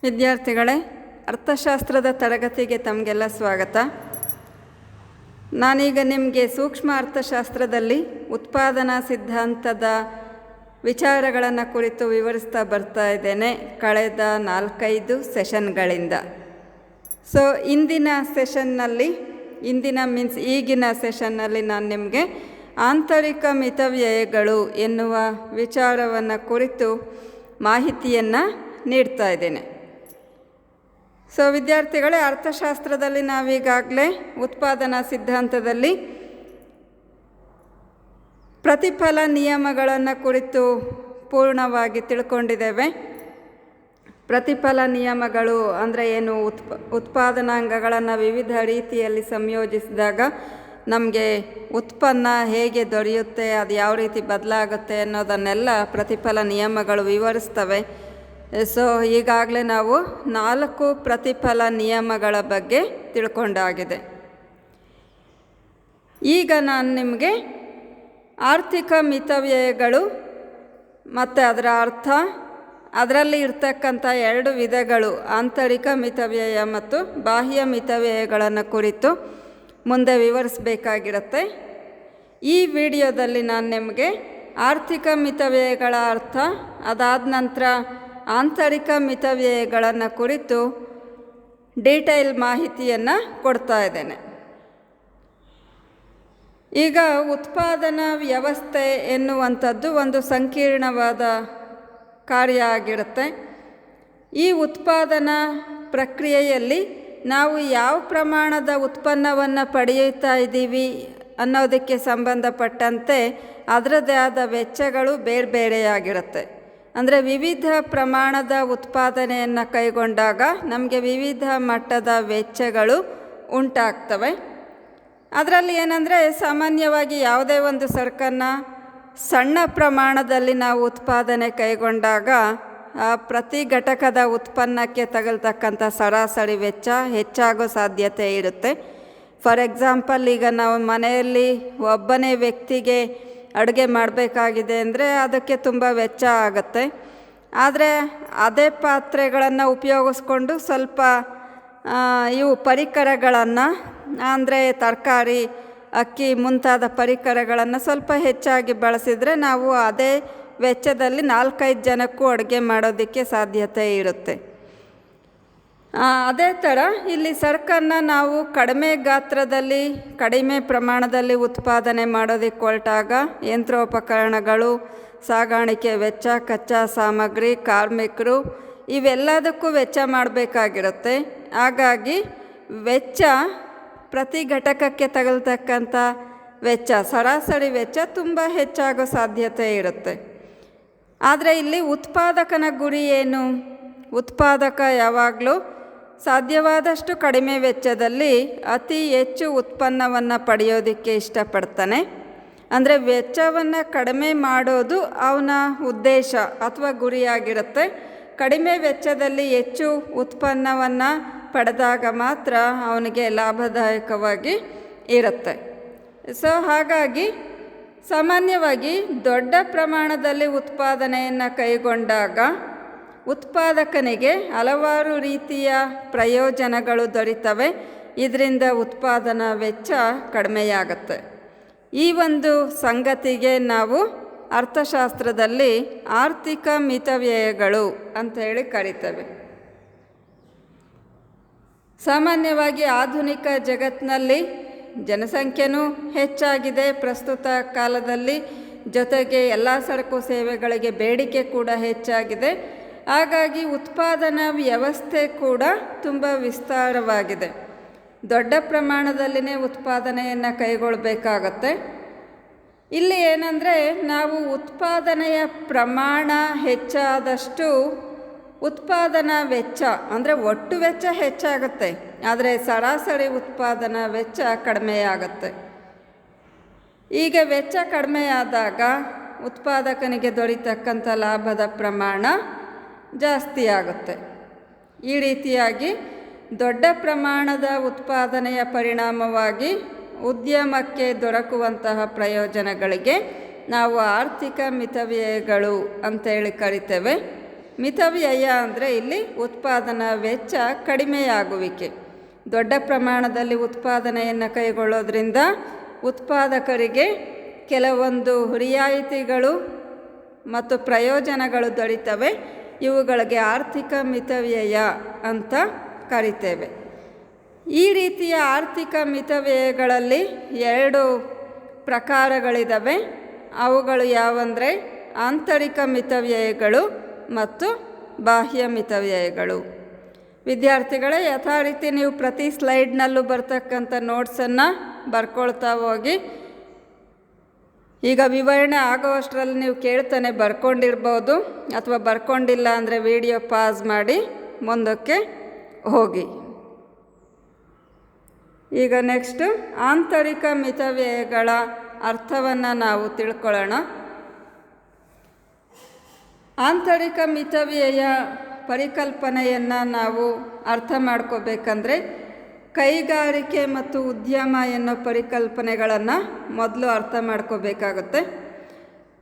ವಿದ್ಯಾರ್ಥಿಗಳೇ, ಅರ್ಥಶಾಸ್ತ್ರದ ತರಗತಿಗೆ ತಮಗೆಲ್ಲ ಸ್ವಾಗತ. ನಾನೀಗ ನಿಮಗೆ ಸೂಕ್ಷ್ಮ ಅರ್ಥಶಾಸ್ತ್ರದಲ್ಲಿ ಉತ್ಪಾದನಾ ಸಿದ್ಧಾಂತದ ವಿಚಾರಗಳನ್ನು ಕುರಿತು ವಿವರಿಸ್ತಾ ಬರ್ತಾ ಇದ್ದೇನೆ ಕಳೆದ 4-5 ಸೆಷನ್ಗಳಿಂದ. ಈಗಿನ ಸೆಷನ್ನಲ್ಲಿ ನಾನು ನಿಮಗೆ ಆಂತರಿಕ ಮಿತವ್ಯಯಗಳು ಎನ್ನುವ ವಿಚಾರವನ್ನು ಕುರಿತು ಮಾಹಿತಿಯನ್ನು ನೀಡ್ತಾ ಇದ್ದೇನೆ. ವಿದ್ಯಾರ್ಥಿಗಳೇ, ಅರ್ಥಶಾಸ್ತ್ರದಲ್ಲಿ ನಾವೀಗಾಗಲೇ ಉತ್ಪಾದನಾ ಸಿದ್ಧಾಂತದಲ್ಲಿ ಪ್ರತಿಫಲ ನಿಯಮಗಳನ್ನು ಕುರಿತು ಪೂರ್ಣವಾಗಿ ತಿಳ್ಕೊಂಡಿದ್ದೇವೆ. ಪ್ರತಿಫಲ ನಿಯಮಗಳು ಅಂದರೆ ಏನು? ಉತ್ಪಾದನಾಂಗಗಳನ್ನು ವಿವಿಧ ರೀತಿಯಲ್ಲಿ ಸಂಯೋಜಿಸಿದಾಗ ನಮಗೆ ಉತ್ಪನ್ನ ಹೇಗೆ ದೊರೆಯುತ್ತೆ, ಅದು ಯಾವ ರೀತಿ ಬದಲಾಗುತ್ತೆ ಅನ್ನೋದನ್ನೆಲ್ಲ ಪ್ರತಿಫಲ ನಿಯಮಗಳು ವಿವರಿಸ್ತವೆ. ಈಗಾಗಲೇ ನಾವು 4 ಪ್ರತಿಫಲ ನಿಯಮಗಳ ಬಗ್ಗೆ ತಿಳ್ಕೊಂಡಾಗಿದೆ. ಈಗ ನಾನು ನಿಮಗೆ ಆರ್ಥಿಕ ಮಿತವ್ಯಯಗಳು ಮತ್ತು ಅದರ ಅರ್ಥ, ಅದರಲ್ಲಿ ಇರ್ತಕ್ಕಂಥ 2 ವಿಧಗಳು, ಆಂತರಿಕ ಮಿತವ್ಯಯ ಮತ್ತು ಬಾಹ್ಯ ಮಿತವ್ಯಯಗಳನ್ನು ಕುರಿತು ಮುಂದೆ ವಿವರಿಸಬೇಕಾಗಿರುತ್ತೆ. ಈ ವಿಡಿಯೋದಲ್ಲಿ ನಾನು ನಿಮಗೆ ಆರ್ಥಿಕ ಮಿತವ್ಯಯಗಳ ಅರ್ಥ, ಅದಾದ ನಂತರ ಆಂತರಿಕ ಮಿತವ್ಯಯಗಳನ್ನು ಕುರಿತು ಡೀಟೇಲ್ ಮಾಹಿತಿಯನ್ನು ಕೊಡ್ತಾ ಇದ್ದೇನೆ. ಈಗ ಉತ್ಪಾದನಾ ವ್ಯವಸ್ಥೆ ಎನ್ನುವಂಥದ್ದು ಒಂದು ಸಂಕೀರ್ಣವಾದ ಕಾರ್ಯ ಆಗಿರುತ್ತೆ. ಈ ಉತ್ಪಾದನಾ ಪ್ರಕ್ರಿಯೆಯಲ್ಲಿ ನಾವು ಯಾವ ಪ್ರಮಾಣದ ಉತ್ಪನ್ನವನ್ನು ಪಡೆಯುತ್ತಾ ಇದ್ದೀವಿ ಅನ್ನೋದಕ್ಕೆ ಸಂಬಂಧಪಟ್ಟಂತೆ ಅದರದ್ದೇ ಆದ ವೆಚ್ಚಗಳು ಬೇರೆ ಬೇರೆಯಾಗಿರುತ್ತೆ. ಅಂದರೆ ವಿವಿಧ ಪ್ರಮಾಣದ ಉತ್ಪಾದನೆಯನ್ನು ಕೈಗೊಂಡಾಗ ನಮಗೆ ವಿವಿಧ ಮಟ್ಟದ ವೆಚ್ಚಗಳು ಉಂಟಾಗ್ತವೆ. ಅದರಲ್ಲಿ ಏನಂದರೆ, ಸಾಮಾನ್ಯವಾಗಿ ಯಾವುದೇ ಒಂದು ಸರಕನ್ನು ಸಣ್ಣ ಪ್ರಮಾಣದಲ್ಲಿ ನಾವು ಉತ್ಪಾದನೆ ಕೈಗೊಂಡಾಗ ಪ್ರತಿ ಘಟಕದ ಉತ್ಪನ್ನಕ್ಕೆ ತಗಲ್ತಕ್ಕಂಥ ಸರಾಸರಿ ವೆಚ್ಚ ಹೆಚ್ಚಾಗೋ ಸಾಧ್ಯತೆ ಇರುತ್ತೆ. ಫಾರ್ ಎಕ್ಸಾಂಪಲ್, ಈಗ ನಾವು ಮನೆಯಲ್ಲಿ ಒಬ್ಬನೇ ವ್ಯಕ್ತಿಗೆ ಅಡುಗೆ ಮಾಡಬೇಕಾಗಿದೆ ಅಂದರೆ ಅದಕ್ಕೆ ತುಂಬ ವೆಚ್ಚ ಆಗುತ್ತೆ. ಆದರೆ ಅದೇ ಪಾತ್ರೆಗಳನ್ನು ಉಪಯೋಗಿಸ್ಕೊಂಡು ಸ್ವಲ್ಪ ಇವು ಪರಿಕರಗಳನ್ನು, ಅಂದರೆ ತರಕಾರಿ, ಅಕ್ಕಿ ಮುಂತಾದ ಪರಿಕರಗಳನ್ನು ಸ್ವಲ್ಪ ಹೆಚ್ಚಾಗಿ ಬಳಸಿದರೆ ನಾವು ಅದೇ ವೆಚ್ಚದಲ್ಲಿ 4-5 ಜನಕ್ಕೂ ಅಡುಗೆ ಮಾಡೋದಕ್ಕೆ ಸಾಧ್ಯತೆ ಇರುತ್ತೆ. ಅದೇ ಥರ ಇಲ್ಲಿ ಸರಕನ್ನು ನಾವು ಕಡಿಮೆ ಗಾತ್ರದಲ್ಲಿ, ಕಡಿಮೆ ಪ್ರಮಾಣದಲ್ಲಿ ಉತ್ಪಾದನೆ ಮಾಡೋದಕ್ಕೆ ಹೊರಟಾಗ ಯಂತ್ರೋಪಕರಣಗಳು, ಸಾಗಾಣಿಕೆ ವೆಚ್ಚ, ಕಚ್ಚಾ ಸಾಮಗ್ರಿ, ಕಾರ್ಮಿಕರು, ಇವೆಲ್ಲದಕ್ಕೂ ವೆಚ್ಚ ಮಾಡಬೇಕಾಗಿರುತ್ತೆ. ಹಾಗಾಗಿ ವೆಚ್ಚ, ಪ್ರತಿ ಘಟಕಕ್ಕೆ ತಗಲ್ತಕ್ಕಂಥ ವೆಚ್ಚ, ಸರಾಸರಿ ವೆಚ್ಚ ತುಂಬ ಹೆಚ್ಚಾಗೋ ಸಾಧ್ಯತೆ ಇರುತ್ತೆ. ಆದರೆ ಇಲ್ಲಿ ಉತ್ಪಾದಕನ ಗುರಿ ಏನು? ಉತ್ಪಾದಕ ಯಾವಾಗಲೂ ಸಾಧ್ಯವಾದಷ್ಟು ಕಡಿಮೆ ವೆಚ್ಚದಲ್ಲಿ ಅತಿ ಹೆಚ್ಚು ಉತ್ಪನ್ನವನ್ನು ಪಡೆಯೋದಕ್ಕೆ ಇಷ್ಟಪಡ್ತಾನೆ. ಅಂದರೆ ವೆಚ್ಚವನ್ನು ಕಡಿಮೆ ಮಾಡೋದು ಅವನ ಉದ್ದೇಶ ಅಥವಾ ಗುರಿಯಾಗಿರುತ್ತೆ. ಕಡಿಮೆ ವೆಚ್ಚದಲ್ಲಿ ಹೆಚ್ಚು ಉತ್ಪನ್ನವನ್ನು ಪಡೆದಾಗ ಮಾತ್ರ ಅವನಿಗೆ ಲಾಭದಾಯಕವಾಗಿ ಇರುತ್ತೆ. ಹಾಗಾಗಿ ಸಾಮಾನ್ಯವಾಗಿ ದೊಡ್ಡ ಪ್ರಮಾಣದಲ್ಲಿ ಉತ್ಪಾದನೆಯನ್ನು ಕೈಗೊಂಡಾಗ ಉತ್ಪಾದಕನಿಗೆ ಹಲವಾರು ರೀತಿಯ ಪ್ರಯೋಜನಗಳು ದೊರೀತವೆ. ಇದರಿಂದ ಉತ್ಪಾದನಾ ವೆಚ್ಚ ಕಡಿಮೆಯಾಗುತ್ತೆ. ಈ ಒಂದು ಸಂಗತಿಗೆ ನಾವು ಅರ್ಥಶಾಸ್ತ್ರದಲ್ಲಿ ಆರ್ಥಿಕ ಮಿತವ್ಯಯಗಳು ಅಂತ ಹೇಳಿ ಕರಿತೇವೆ. ಸಾಮಾನ್ಯವಾಗಿ ಆಧುನಿಕ ಜಗತ್ತಿನಲ್ಲಿ ಜನಸಂಖ್ಯೆನೂ ಹೆಚ್ಚಾಗಿದೆ ಪ್ರಸ್ತುತ ಕಾಲದಲ್ಲಿ, ಜೊತೆಗೆ ಎಲ್ಲ ಸರಕು ಸೇವೆಗಳಿಗೆ ಬೇಡಿಕೆ ಕೂಡ ಹೆಚ್ಚಾಗಿದೆ. ಹಾಗಾಗಿ ಉತ್ಪಾದನಾ ವ್ಯವಸ್ಥೆ ಕೂಡ ತುಂಬ ವಿಸ್ತಾರವಾಗಿದೆ. ದೊಡ್ಡ ಪ್ರಮಾಣದಲ್ಲಿನೇ ಉತ್ಪಾದನೆಯನ್ನು ಕೈಗೊಳ್ಳಬೇಕಾಗತ್ತೆ. ಇಲ್ಲಿ ಏನಂದರೆ, ನಾವು ಉತ್ಪಾದನೆಯ ಪ್ರಮಾಣ ಹೆಚ್ಚಾದಷ್ಟು ಉತ್ಪಾದನಾ ವೆಚ್ಚ, ಅಂದರೆ ಒಟ್ಟು ವೆಚ್ಚ ಹೆಚ್ಚಾಗುತ್ತೆ, ಆದರೆ ಸರಾಸರಿ ಉತ್ಪಾದನಾ ವೆಚ್ಚ ಕಡಿಮೆಯಾಗುತ್ತೆ. ಈಗ ವೆಚ್ಚ ಕಡಿಮೆಯಾದಾಗ ಉತ್ಪಾದಕನಿಗೆ ದೊರೀತಕ್ಕಂಥ ಲಾಭದ ಪ್ರಮಾಣ ಜಾಸ್ತಿ ಆಗುತ್ತೆ. ಈ ರೀತಿಯಾಗಿ ದೊಡ್ಡ ಪ್ರಮಾಣದ ಉತ್ಪಾದನೆಯ ಪರಿಣಾಮವಾಗಿ ಉದ್ಯಮಕ್ಕೆ ದೊರಕುವಂತಹ ಪ್ರಯೋಜನಗಳಿಗೆ ನಾವು ಆರ್ಥಿಕ ಮಿತವ್ಯಯಗಳು ಅಂತೇಳಿ ಕರಿತೇವೆ. ಮಿತವ್ಯಯ ಅಂದರೆ ಇಲ್ಲಿ ಉತ್ಪಾದನಾ ವೆಚ್ಚ ಕಡಿಮೆಯಾಗುವಿಕೆ. ದೊಡ್ಡ ಪ್ರಮಾಣದಲ್ಲಿ ಉತ್ಪಾದನೆಯನ್ನು ಕೈಗೊಳ್ಳೋದ್ರಿಂದ ಉತ್ಪಾದಕರಿಗೆ ಕೆಲವೊಂದು ರಿಯಾಯಿತಿಗಳು ಮತ್ತು ಪ್ರಯೋಜನಗಳು ದೊರೀತವೆ. ಇವುಗಳಿಗೆ ಆರ್ಥಿಕ ಮಿತವ್ಯಯ ಅಂತ ಕರಿತೇವೆ. ಈ ರೀತಿಯ ಆರ್ಥಿಕ ಮಿತವ್ಯಯಗಳಲ್ಲಿ 2 ಪ್ರಕಾರಗಳಿದ್ದಾವೆ. ಅವುಗಳು ಯಾವಂದರೆ ಆಂತರಿಕ ಮಿತವ್ಯಯಗಳು ಮತ್ತು ಬಾಹ್ಯ ಮಿತವ್ಯಯಗಳು. ವಿದ್ಯಾರ್ಥಿಗಳೇ, ಯಥಾ ರೀತಿ ನೀವು ಪ್ರತಿ ಸ್ಲೈಡ್ನಲ್ಲೂ ಬರ್ತಕ್ಕಂಥ ನೋಟ್ಸನ್ನು ಬರ್ಕೊಳ್ತಾ ಹೋಗಿ. ಈಗ ವಿವರಣೆ ಆಗೋಷ್ಟರಲ್ಲಿ ನೀವು ಕೇಳ್ತಾನೆ ಬರ್ಕೊಂಡಿರ್ಬೋದು, ಅಥವಾ ಬರ್ಕೊಂಡಿಲ್ಲ ಅಂದರೆ ವಿಡಿಯೋ ಪಾಸ್ ಮಾಡಿ ಮುಂದಕ್ಕೆ ಹೋಗಿ. ಈಗ ನೆಕ್ಸ್ಟು ಆಂತರಿಕ ಮಿತವ್ಯಯಗಳ ಅರ್ಥವನ್ನು ನಾವು ತಿಳ್ಕೊಳ್ಳೋಣ. ಆಂತರಿಕ ಮಿತವ್ಯಯ ಪರಿಕಲ್ಪನೆಯನ್ನು ನಾವು ಅರ್ಥ ಮಾಡ್ಕೋಬೇಕಂದ್ರೆ ಕೈಗಾರಿಕೆ ಮತ್ತು ಉದ್ಯಮ ಎನ್ನೋ ಪರಿಕಲ್ಪನೆಗಳನ್ನು ಮೊದಲು ಅರ್ಥ ಮಾಡ್ಕೋಬೇಕಾಗುತ್ತೆ.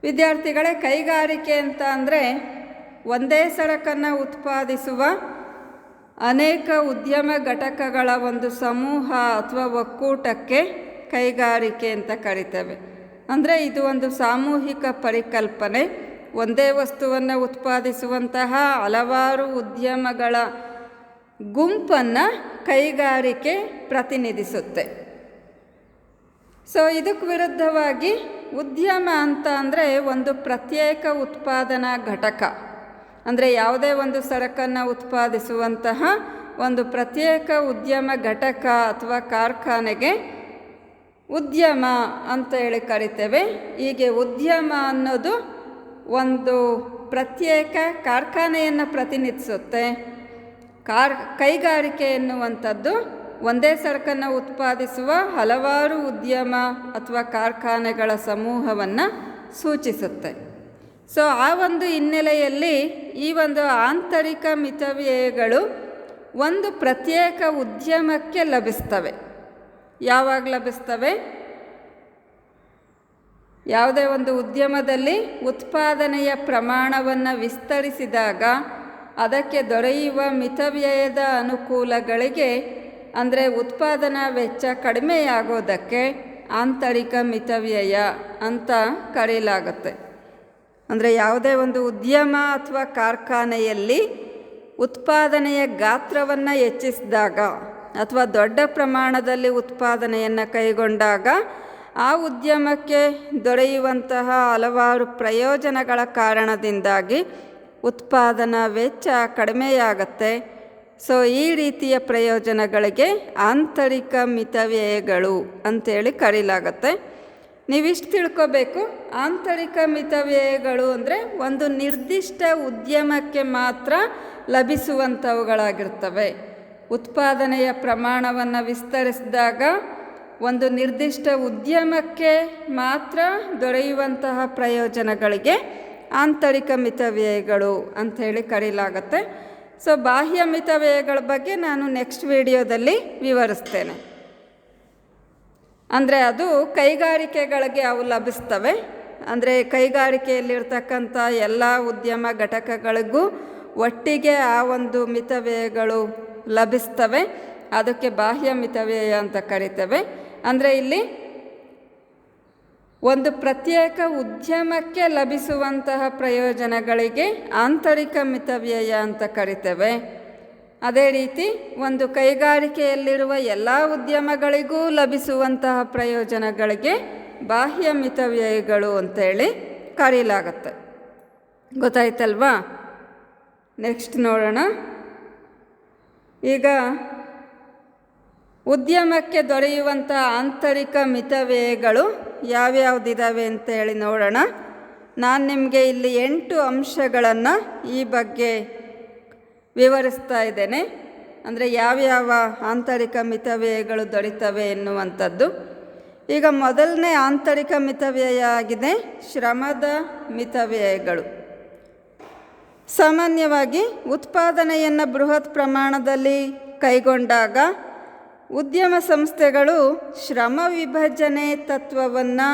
ವಿದ್ಯಾರ್ಥಿಗಳೇ, ಕೈಗಾರಿಕೆ ಅಂತ ಅಂದರೆ ಒಂದೇ ಸರಕನ್ನು ಉತ್ಪಾದಿಸುವ ಅನೇಕ ಉದ್ಯಮ ಘಟಕಗಳ ಒಂದು ಸಮೂಹ ಅಥವಾ ಒಕ್ಕೂಟಕ್ಕೆ ಕೈಗಾರಿಕೆ ಅಂತ ಕರಿತೇವೆ. ಅಂದರೆ ಇದು ಒಂದು ಸಾಮೂಹಿಕ ಪರಿಕಲ್ಪನೆ. ಒಂದೇ ವಸ್ತುವನ್ನು ಉತ್ಪಾದಿಸುವಂತಹ ಹಲವಾರು ಉದ್ಯಮಗಳ ಗುಂಪನ್ನು ಕೈಗಾರಿಕೆ ಪ್ರತಿನಿಧಿಸುತ್ತೆ. ಇದಕ್ಕೆ ವಿರುದ್ಧವಾಗಿ ಉದ್ಯಮ ಅಂತ ಅಂದರೆ ಒಂದು ಪ್ರತ್ಯೇಕ ಉತ್ಪಾದನಾ ಘಟಕ. ಅಂದರೆ ಯಾವುದೇ ಒಂದು ಸರಕನ್ನು ಉತ್ಪಾದಿಸುವಂತಹ ಒಂದು ಪ್ರತ್ಯೇಕ ಉದ್ಯಮ ಘಟಕ ಅಥವಾ ಕಾರ್ಖಾನೆಗೆ ಉದ್ಯಮ ಅಂತ ಹೇಳಿ ಕರಿತೇವೆ. ಹೀಗೆ ಉದ್ಯಮ ಅನ್ನೋದು ಒಂದು ಪ್ರತ್ಯೇಕ ಕಾರ್ಖಾನೆಯನ್ನು ಪ್ರತಿನಿಧಿಸುತ್ತೆ. ಕೈಗಾರಿಕೆ ಎನ್ನುವಂಥದ್ದು ಒಂದೇ ಸರಕನ್ನು ಉತ್ಪಾದಿಸುವ ಹಲವಾರು ಉದ್ಯಮ ಅಥವಾ ಕಾರ್ಖಾನೆಗಳ ಸಮೂಹವನ್ನು ಸೂಚಿಸುತ್ತೆ. ಆ ಒಂದು ಹಿನ್ನೆಲೆಯಲ್ಲಿ ಈ ಒಂದು ಆಂತರಿಕ ಮಿತವ್ಯಯಗಳು ಒಂದು ಪ್ರತ್ಯೇಕ ಉದ್ಯಮಕ್ಕೆ ಲಭಿಸ್ತವೆ. ಯಾವಾಗ ಲಭಿಸ್ತವೆ? ಯಾವುದೇ ಒಂದು ಉದ್ಯಮದಲ್ಲಿ ಉತ್ಪಾದನೆಯ ಪ್ರಮಾಣವನ್ನು ವಿಸ್ತರಿಸಿದಾಗ ಅದಕ್ಕೆ ದೊರೆಯುವ ಮಿತವ್ಯಯದ ಅನುಕೂಲಗಳಿಗೆ, ಅಂದರೆ ಉತ್ಪಾದನಾ ವೆಚ್ಚ ಕಡಿಮೆಯಾಗೋದಕ್ಕೆ ಆಂತರಿಕ ಮಿತವ್ಯಯ ಅಂತ ಕರೆಯಲಾಗುತ್ತೆ. ಅಂದರೆ ಯಾವುದೇ ಒಂದು ಉದ್ಯಮ ಅಥವಾ ಕಾರ್ಖಾನೆಯಲ್ಲಿ ಉತ್ಪಾದನೆಯ ಗಾತ್ರವನ್ನು ಹೆಚ್ಚಿಸಿದಾಗ ಅಥವಾ ದೊಡ್ಡ ಪ್ರಮಾಣದಲ್ಲಿ ಉತ್ಪಾದನೆಯನ್ನು ಕೈಗೊಂಡಾಗ ಆ ಉದ್ಯಮಕ್ಕೆ ದೊರೆಯುವಂತಹ ಹಲವಾರು ಪ್ರಯೋಜನಗಳ ಕಾರಣದಿಂದಾಗಿ ಉತ್ಪಾದನಾ ವೆಚ್ಚ ಕಡಿಮೆಯಾಗತ್ತೆ. ಈ ರೀತಿಯ ಪ್ರಯೋಜನಗಳಿಗೆ ಆಂತರಿಕ ಮಿತವ್ಯಯಗಳು ಅಂತೇಳಿ ಕರೆಯಲಾಗತ್ತೆ. ನೀವಿಷ್ಟು ತಿಳ್ಕೋಬೇಕು, ಆಂತರಿಕ ಮಿತವ್ಯಯಗಳು ಅಂದರೆ ಒಂದು ನಿರ್ದಿಷ್ಟ ಉದ್ಯಮಕ್ಕೆ ಮಾತ್ರ ಲಭಿಸುವಂಥವುಗಳಾಗಿರ್ತವೆ. ಉತ್ಪಾದನೆಯ ಪ್ರಮಾಣವನ್ನು ವಿಸ್ತರಿಸಿದಾಗ ಒಂದು ನಿರ್ದಿಷ್ಟ ಉದ್ಯಮಕ್ಕೆ ಮಾತ್ರ ದೊರೆಯುವಂತಹ ಪ್ರಯೋಜನಗಳಿಗೆ ಆಂತರಿಕ ಮಿತವ್ಯಯಗಳು ಅಂಥೇಳಿ ಕರೆಯಲಾಗತ್ತೆ. ಬಾಹ್ಯ ಮಿತವ್ಯಯಗಳ ಬಗ್ಗೆ ನಾನು ನೆಕ್ಸ್ಟ್ ವಿಡಿಯೋದಲ್ಲಿ ವಿವರಿಸ್ತೇನೆ. ಅಂದರೆ ಅದು ಕೈಗಾರಿಕೆಗಳಿಗೆ ಅವು ಲಭಿಸ್ತವೆ. ಅಂದರೆ ಕೈಗಾರಿಕೆಯಲ್ಲಿರ್ತಕ್ಕಂಥ ಎಲ್ಲ ಉದ್ಯಮ ಘಟಕಗಳಿಗೂ ಒಟ್ಟಿಗೆ ಆ ಒಂದು ಮಿತವ್ಯಯಗಳು ಲಭಿಸ್ತವೆ. ಅದಕ್ಕೆ ಬಾಹ್ಯ ಮಿತವ್ಯಯ ಅಂತ ಕರಿತೇವೆ. ಅಂದರೆ ಇಲ್ಲಿ ಒಂದು ಪ್ರತ್ಯೇಕ ಉದ್ಯಮಕ್ಕೆ ಲಭಿಸುವಂತಹ ಪ್ರಯೋಜನಗಳಿಗೆ ಆಂತರಿಕ ಮಿತವ್ಯಯ ಅಂತ ಕರಿತೇವೆ. ಅದೇ ರೀತಿ ಒಂದು ಕೈಗಾರಿಕೆಯಲ್ಲಿರುವ ಎಲ್ಲ ಉದ್ಯಮಗಳಿಗೂ ಲಭಿಸುವಂತಹ ಪ್ರಯೋಜನಗಳಿಗೆ ಬಾಹ್ಯ ಮಿತವ್ಯಯಗಳು ಅಂತೇಳಿ ಕರೆಯಲಾಗುತ್ತೆ. ಗೊತ್ತಾಯ್ತಲ್ವಾ? ನೆಕ್ಸ್ಟ್ ನೋಡೋಣ. ಈಗ ಉದ್ಯಮಕ್ಕೆ ದೊರೆಯುವಂಥ ಆಂತರಿಕ ಮಿತವ್ಯಯಗಳು ಯಾವ್ಯಾವುದಿದ್ದಾವೆ ಅಂತೇಳಿ ನೋಡೋಣ. ನಾನು ನಿಮಗೆ ಇಲ್ಲಿ 8 ಅಂಶಗಳನ್ನು ಈ ಬಗ್ಗೆ ವಿವರಿಸ್ತಾ ಇದ್ದೇನೆ. ಅಂದರೆ ಯಾವ್ಯಾವ ಆಂತರಿಕ ಮಿತವ್ಯಯಗಳು ದೊರೀತವೆ ಎನ್ನುವಂಥದ್ದು. ಈಗ ಮೊದಲನೇ ಆಂತರಿಕ ಮಿತವ್ಯಯ ಆಗಿದೆ ಶ್ರಮದ ಮಿತವ್ಯಯಗಳು. ಸಾಮಾನ್ಯವಾಗಿ ಉತ್ಪಾದನೆಯನ್ನು ಬೃಹತ್ ಪ್ರಮಾಣದಲ್ಲಿ ಕೈಗೊಂಡಾಗ ಉದ್ಯಮ ಸಂಸ್ಥೆಗಳು ಶ್ರಮ ವಿಭಜನೆ ತತ್ವವನ್ನು